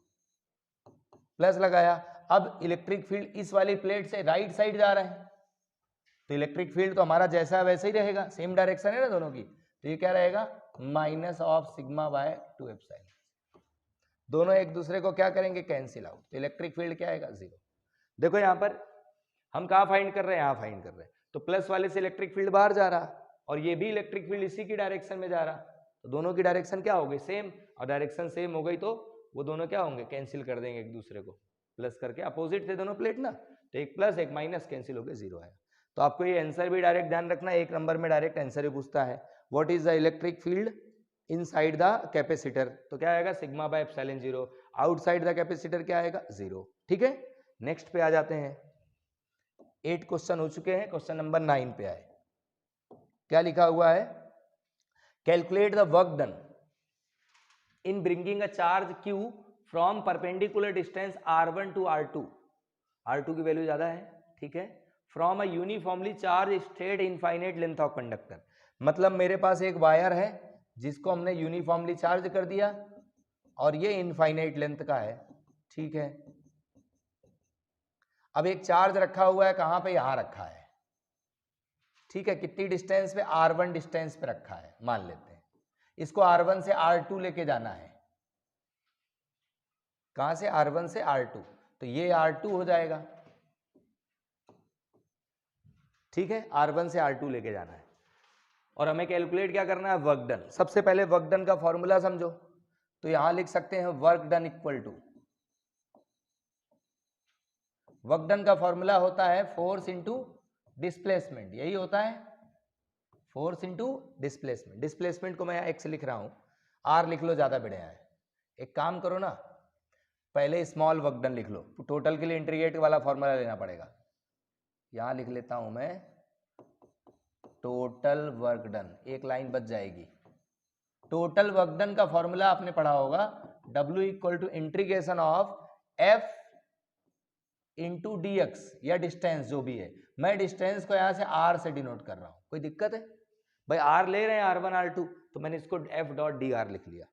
प्लस लगाया। अब इलेक्ट्रिक फील्ड इस वाली प्लेट से राइट साइड जा रहा है, तो इलेक्ट्रिक फील्ड तो हमारा जैसा वैसे ही रहेगा, सेम डायरेक्शन है ना दोनों की, तो ये क्या रहेगा, minus of sigma bye 2 epsilon, दोनों एक दूसरे को क्या करेंगे, कैंसिल आउट, तो इलेक्ट्रिक फील्ड क्या आएगा, 0। देखो यहां पर हम कहाँ फाइंड कर रहे हैं, यहां फाइंड कर रहे हैं, तो प्लस वाले से इलेक्ट्रिक फील्ड बाहर जा रहा और ये भी इलेक्ट्रिक फील्ड इसी की डायरेक्शन में जा रहा, तो दोनों की डायरेक्शन क्या हो गई, सेम, और डायरेक्शन सेम हो गई तो वो दोनों क्या होंगे, कैंसिल कर देंगे एक दूसरे को, प्लस करके, अपोजिट थे दोनों प्लेट ना, तो एक प्लस एक माइनस कैंसिल हो गए, 0 आया। तो आपको ये आंसर भी डायरेक्ट ध्यान रखना, एक नंबर में डायरेक्ट आंसर ही पूछता है, what is the electric field inside the capacitor, तो क्या आएगा, sigma bye epsilon 0, outside the capacitor क्या आएगा, 0, ठीक है। नेक्स्ट पे आ जाते हैं, 8 क्वेश्चन हो चुके हैं, क्वेश्चन नंबर 9 पे आए, क्या लिखा हुआ है, calculate the work done in bringing a charge Q from perpendicular distance R1 to R2, R2 की वैल्यू ज्यादा है, ठीक है, from a uniformly charge straight infinite length of conductor, मतलब मेरे पास एक वायर है जिसको हमने यूनिफॉर्मली चार्ज कर दिया और ये इनफाइनाइट लेंथ का है, ठीक है। अब एक चार्ज रखा हुआ है, कहां पे, यहां रखा है, ठीक है, कितनी डिस्टेंस पे, R1 डिस्टेंस पे रखा है, मान लेते हैं, इसको R1 से R2 लेके जाना है, कहां से, R1 से R2, तो ये R2 हो जाएगा, ठीक है, R1 से R2 लेके जाना है, और हमें कैलकुलेट क्या करना है, वर्क डन। सबसे पहले वर्क डन का फॉर्मूला समझो, तो यहां लिख सकते हैं work done equal to, work done का फॉर्मूला होता है फोर्स इंटू डिस्प्लेसमेंट, यही होता है, फोर्स इंटू डिस्प्लेसमेंट। डिस्प्लेसमेंट को मैं यहाँ एक्स लिख रहा हूं, आर लिख लो, ज्यादा बढ़िया है। एक काम करो ना, पहले स्मॉल वर्क डन लिख लो, टोटल के लिए इंटीग्रेट वाला फॉर्मूला लेना पड़ेगा, यहां लिख लेता हूं मैं टोटल वर्क डन, एक लाइन बच जाएगी। टोटल वर्क डन का फॉर्मूला आपने पढ़ा होगा, W equal to integration of F into D X, या डिस्टेंस जो भी है, मैं डिस्टेंस को यहां से R से डिनोट कर रहा हूं, कोई दिक्कत है भाई, R ले रहे हैं R1 R2, तो मैंने इसको F डॉट डी आर लिख लिया,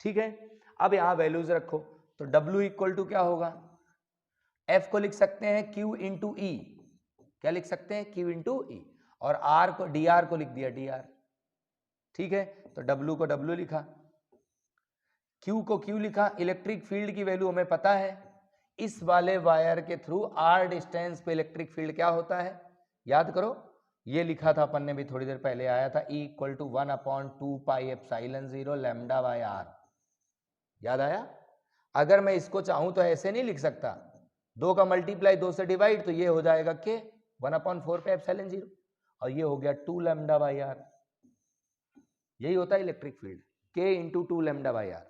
ठीक है। अब यहां वैल्यूज रखो, तो W इक्वल टू क्या होगा, F को लिख सकते हैं Q इंटू ई, क्या लिख सकते हैं, Q इंटू ई, और R को DR को लिख दिया DR, ठीक है। तो W को W लिखा, Q को Q लिखा, इलेक्ट्रिक फील्ड की वैल्यू हमें पता है, इस वाले वायर के थ्रू R डिस्टेंस पे इलेक्ट्रिक फील्ड क्या होता है, याद करो, ये लिखा था अपन ने भी थोड़ी देर पहले, आया था E equal to 1/2 pi epsilon 0 lambda by R, याद आया। अगर मैं इसको चाहूं तो ऐसे नहीं लिख सकता, 2 का मल्टीप्लाई 2 से डिवाइड, तो ये हो जाएगा के 1/4 पे एप्सिलॉन 0, और ये हो गया 2 लैम्डा बाय R, यही होता है electric field, K into 2 lambda by R,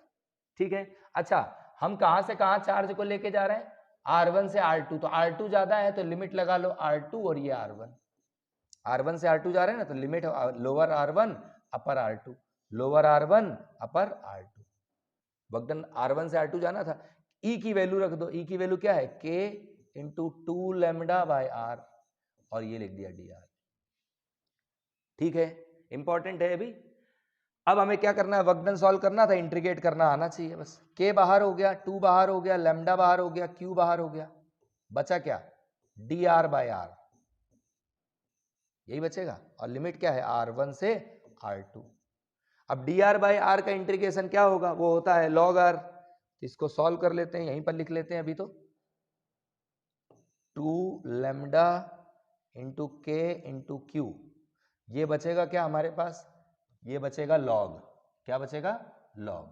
ठीक है। अच्छा हम कहां से कहां चार्ज को लेके जा रहे हैं, R1 से R2, तो R2 ज्यादा है तो लिमिट लगा लो R2 और ये R1 से R2 जा रहे हैं ना, तो लिमिट लोअर R1 अपर R2, लोअर R1 अपर R2। वक्तन R1 से R2 जाना था, E की वैल्यू रख दो, E की वैल्यू क्या है K into 2 lambda by R, और ये लिख दिया dr। ठीक है, इंपॉर्टेंट है अभी। अब हमें क्या करना है, वर्क डन सॉल्व करना था, इंटीग्रेट करना आना चाहिए बस। K बाहर हो गया, 2 बाहर हो गया, लैम्डा बाहर हो गया, Q बाहर हो गया, बचा क्या dr बाय R, यही बचेगा। और लिमिट क्या है R1 से R2। अब dr बाय R का इंटीग्रेशन क्या होगा, वो होता है log R। इसको सॉल्व कर लेते हैं, यहीं पर लिख लेते हैं अभी तो, 2 lambda into K into Q, ये बचेगा क्या हमारे पास, ये बचेगा log, क्या बचेगा log,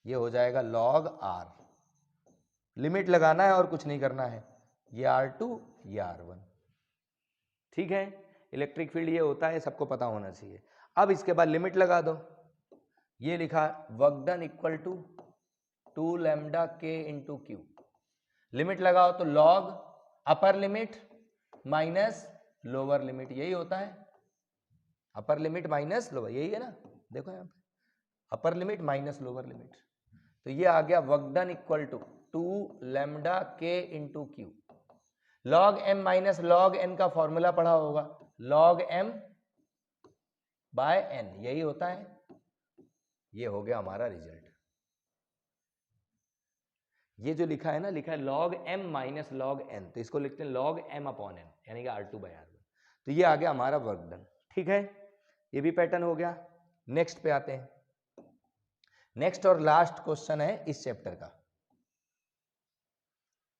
ये हो जाएगा log R। लिमिट लगाना है और कुछ नहीं करना है, ये R2 ये R1। ठीक है, इलेक्ट्रिक फील्ड ये होता है, सबको पता होना चाहिए। अब इसके बाद लिमिट लगा दो, ये लिखा work done equal to 2 lambda K into Q, limit लगाओ तो log upper limit minus lower limit, यही होता है, अपर लिमिट माइनस लोअर, यही है ना, देखो यहाँ पे upper limit minus lower limit. तो ये आ गया work done equal to 2 lambda K into Q। log m minus log n का फॉर्मूला पढ़ा होगा, log m बाय n, यही होता है। ये हो गया हमारा रिजल्ट। ये जो लिखा है ना, लिखा है log m minus log n, तो इसको लिखते हैं log m अपॉन n, यानी कि R2 बाय R1। तो ये आ गया हमारा वर्क डन। ठीक है, ये भी पैटर्न हो गया। नेक्स्ट पे आते हैं। नेक्स्ट और लास्ट क्वेश्चन है इस चैप्टर का।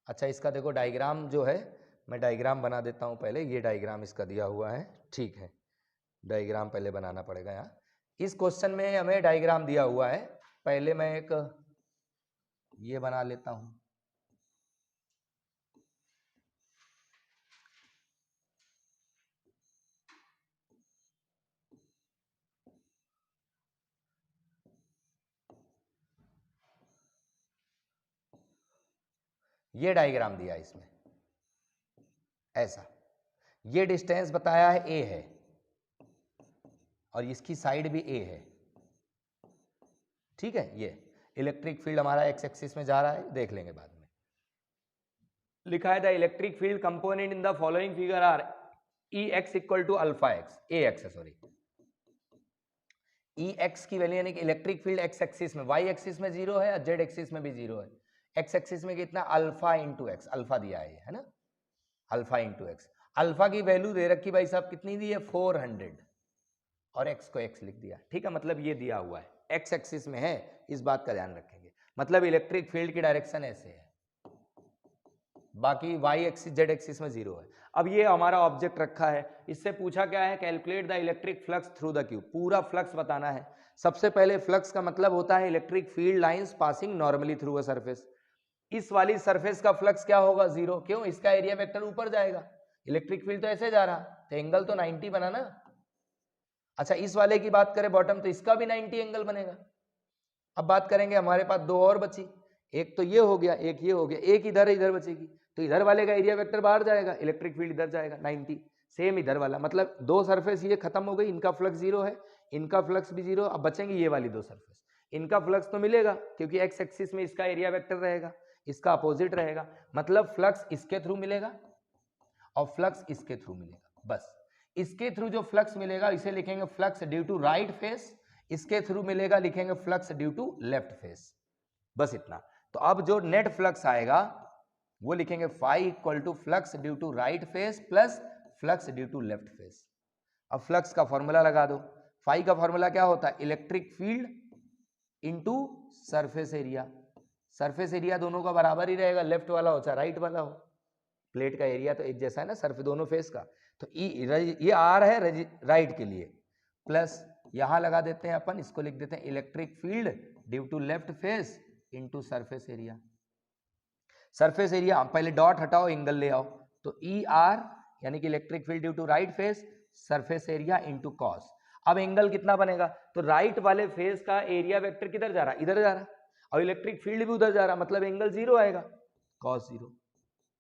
अच्छा, इसका देखो डायग्राम जो है, मैं डायग्राम बना देता हूं पहले। ये डायग्राम इसका दिया हुआ है, ठीक है, डायग्राम पहले बनाना पड़ेगा यहाँ। इस क्वेश्चन में हमें डायग्राम दिया हुआ है, पहले मैं एक ये बना लेता हूं। ये डायग्राम दिया इसमें ऐसा, ये डिस्टेंस बताया है a है और इसकी साइड भी a है। ठीक है, ये इलेक्ट्रिक फील्ड हमारा एक्स एक्सिस में जा रहा है, देख लेंगे बाद में। लिखा है the electric field component in the following figure are E X equal to alpha X, A X sorry, E X की वैल्यू यानी कि इलेक्ट्रिक फील्ड एक्स एक्सिस में, वाई एक्सिस में 0 है और जेड एक्सिस में भी 0 है। एक्स एक्सिस में कितना, अल्फा इंटू एक्स, अल्फा दिया है ना, अल्फा इंटू एक्स। अल्फा की वैल्यू दे रखी भाई साहब, कितनी दी है 400, और एक्स को एक्स लिख दिया। ठीक है, मतलब ये दिया हुआ है, एक्स एक्सिस में है, इस बात का ध्यान रखेंगे। मतलब इलेक्ट्रिक फील्ड की डायरेक्शन ऐसे है, बाकी वाई एक्सिस जेड एक्सिस में 0 है। अब ये हमारा ऑब्जेक्ट रखा है, इससे पूछा क्या है, calculate the electric flux through the cube, पूरा फ्लक्स बताना है। सबसे पहले फ्लक्स का मतलब होता है electric field lines passing normally through a surface. इस वाली सरफेस का फ्लक्स क्या होगा, 0, क्यों, इसका एरिया वेक्टर ऊपर जाएगा, इलेक्ट्रिक फील्ड तो ऐसे जा रहा, तो एंगल तो 90 बना ना। अच्छा, इस वाले की बात करें बॉटम, तो इसका भी 90 एंगल बनेगा। अब बात करेंगे, हमारे पास दो और बची, एक तो ये हो गया, एक ये हो गया, एक इधर इधर बचेगी, तो इधर वाले का एरिया वेक्टर बाहर जाएगा, इलेक्ट्रिक फील्ड इधर जाएगा 90, सेम इधर वाला, मतलब दो सरफेस ये खत्म हो गई, इनका फ्लक्स 0 है, इनका फ्लक्स भी 0। अब बचेंगे ये वाली दो सरफेस, इनका फ्लक्स तो मिलेगा क्योंकि एक्स एक्सिस में इसका एरिया वेक्टर रहेगा, इसका अपोजिट रहेगा, मतलब फ्लक्स इसके थ्रू मिलेगा और फ्लक्स इसके थ्रू मिलेगा। बस इसके थ्रू जो फ्लक्स मिलेगा इसे लिखेंगे flux due to right face, इसके थ्रू मिलेगा लिखेंगे flux due to left face, बस इतना। तो अब जो नेट फ्लक्स आएगा वो लिखेंगे phi equal to flux due to right face plus flux due to left face. अब फ्लक्स का फॉर्मूला लगा दो, फाई का फॉर्मूला क्या होता है, electric field into surface area. Surface area दोनों का बराबर ही रहेगा, लेफ्ट वाला हो चाहे राइट वाला हो, प्लेट का एरिया तो एक जैसा है ना सरफेस दोनों फेस का। तो ये आर है राइट के लिए, प्लस यहां लगा देते हैं अपन, इसको लिख देते हैं electric field due to left face into surface area. Surface area पहले डॉट हटाओ, एंगल ले आओ, तो ई आर यानी कि electric field due to right face surface area into cos. अब एंगल कितना बनेगा, तो राइट वाले फेस का एरिया वेक्टर किधर जा रहा है, इधर जा रहा है, और इलेक्ट्रिक फील्ड भी उधर जा रहा, मतलब एंगल 0 आएगा, cos 0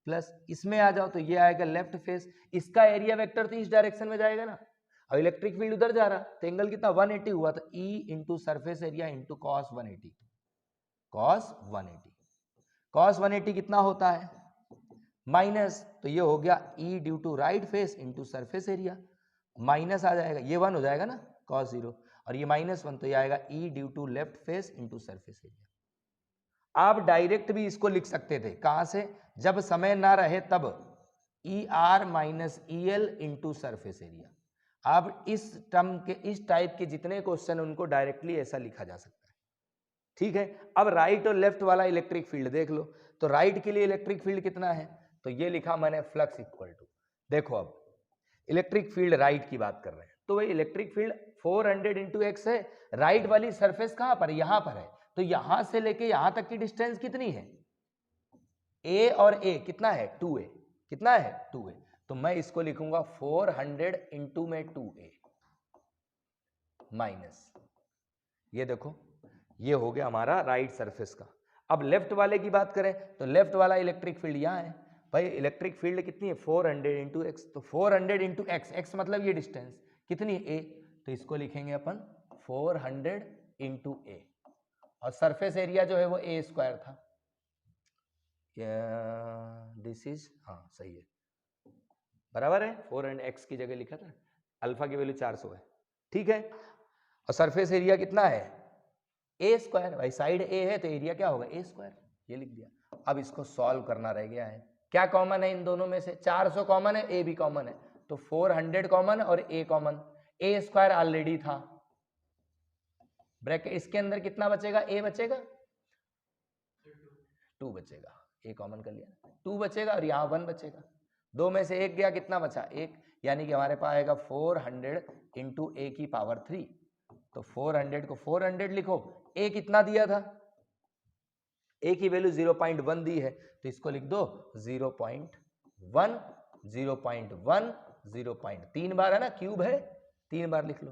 प्लस इसमें आ जाओ तो ये आएगा लेफ्ट फेस, इसका एरिया वेक्टर तो इस डायरेक्शन में जाएगा ना, और इलेक्ट्रिक फील्ड उधर जा रहा, तो एंगल कितना 180 हुआ, तो E into surface area into cos 180, cos 180, cos 180 कितना होता है माइनस, तो ये हो गया E due to right face into surface area, minus आ जाएगा, ये 1 हो जाएगा ना cos 0, और ये -1, तो ये आएगा E due to left face into surface area. आप डायरेक्ट भी इसको लिख सकते थे, कहां से, जब समय ना रहे तब, ER minus EL into surface area. आप इस टर्म के, इस टाइप के जितने क्वेश्चन उनको डायरेक्टली ऐसा लिखा जा सकता है, ठीक है। अब राइट और लेफ्ट वाला इलेक्ट्रिक फील्ड देख लो, तो राइट के लिए इलेक्ट्रिक फील्ड कितना है, तो ये लिखा मैंने फ्लक्स इक्वल टू, देखो अब इलेक्ट्रिक फील्ड राइट की बात कर रहे हैं, तो वही इलेक्ट्रिक फील्ड 400 इंटू एक्स है, राइट वाली सरफेस कहां पर है, यहां पर है, तो यहां से लेके यहां तक की डिस्टेंस कितनी है, ए और ए कितना है 2a, कितना है 2a, तो मैं इसको लिखूंगा 400 इंटू में 2a माइनस, ये देखो ये हो गया हमारा राइट सरफेस का। अब लेफ्ट वाले की बात करें तो लेफ्ट वाला इलेक्ट्रिक फील्ड यहां है, भाई इलेक्ट्रिक फील्ड कितनी है 400 इंटू एक्स, तो 400 इंटू एक्स, एक्स मतलब ये डिस्टेंस कितनी है a, तो इसको लिखेंगे अपन 400 इंटू ए, और सरफेस एरिया जो है वो a स्क्वायर था, दिस इज, हाँ सही है बराबर है, 400 एक्स की जगह लिखा था, अल्फा की वैल्यू 400 है, ठीक है, और सरफेस एरिया कितना है a स्क्वायर, भाई साइड a है तो एरिया क्या होगा a स्क्वायर, ये लिख दिया। अब इसको सॉल्व करना रह गया है, क्या कॉमन है इन दोनों में से, 400 कॉमन है, a भी कॉमन है, तो 400 कॉमन और a common, a square already था, ब्रैकेट इसके अंदर कितना बचेगा, a बचेगा 2 बचेगा, a कॉमन कर लिया 2 बचेगा और यहाँ 1 बचेगा, 2 में से 1 गया, कितना बचा 1, यानी कि हमारे पास आएगा 400 इंटू a की पावर 3, तो 400 को 400 लिखो, a कितना दिया था, a की वैल्यू 0.1 दी है, तो इसको लिख दो 0.1 0.1 0.3 बार है ना, क्यूब है 3 बार लिख लो,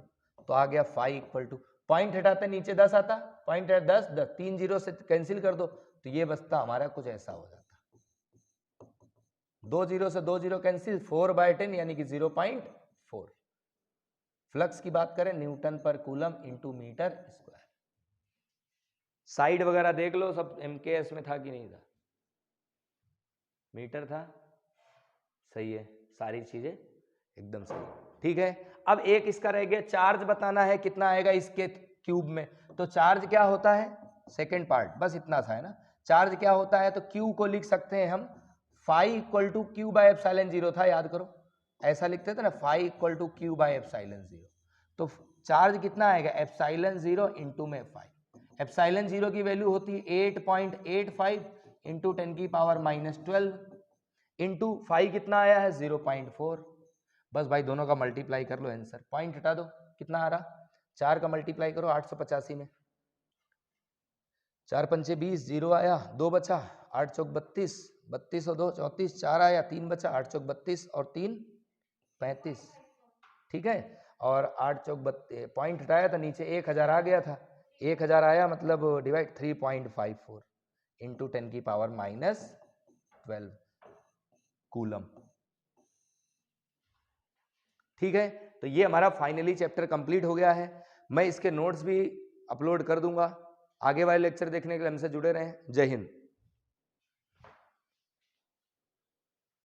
तो आ गया 5 इक्वल टू, पॉइंट हटाते नीचे 10 आता, पॉइंट है 10 10, 3 जीरो से कैंसिल कर दो, तो ये बचता हमारा कुछ ऐसा हो जाता, 2 जीरो से 2 जीरो कैंसिल, 4/10 यानी कि 0.4। फ्लक्स की बात करें newton per coulomb into metre square, side वगैरह देख लो सब MKS में था कि नहीं था, मीटर था, सही है, सारी चीजें एकदम सही, ठीक है। अब एक इसका रह गया, चार्ज बताना है कितना आएगा इसके क्यूब में, तो चार्ज क्या होता है, सेकेंड पार्ट बस इतना सा है ना, चार्ज क्या होता है, तो क्यू को लिख सकते हैं हम 5 equal to q by epsilon 0 था, याद करो ऐसा लिखते थे ना, 5 equal to q by epsilon 0, तो चार्ज कितना आएगा एप्सिलॉन 0 इंटू में 5, एप्सिलॉन 0 की वैल्यू होती है 8.85 इंटू 10 की पावर -12 इंटू 5 कितना आया है 0.4, बस भाई दोनों का मल्टीप्लाई कर लो आंसर, पॉइंट हटा दो, कितना आ रहा 4 का मल्टीप्लाई करो 885 में, 4 पंचे 20, 0 आया, 2 बचा, 8 चौक 32, 32 और 2 34, 4 आया, 3 बचा, 8 चौक 32 और 3 35, ठीक है, और 8 चौक 32 पॉइंट हटाया था नीचे 1000 आ गया था, 1000 आया मतलब डिवाइड 3.54 इंटू 10 की पावर -12 कूलम, ठीक है। तो ये हमारा फाइनली चैप्टर कंप्लीट हो गया है, मैं इसके नोट्स भी अपलोड कर दूंगा, आगे वाले लेक्चर देखने के लिए हमसे जुड़े रहें, जय हिंद।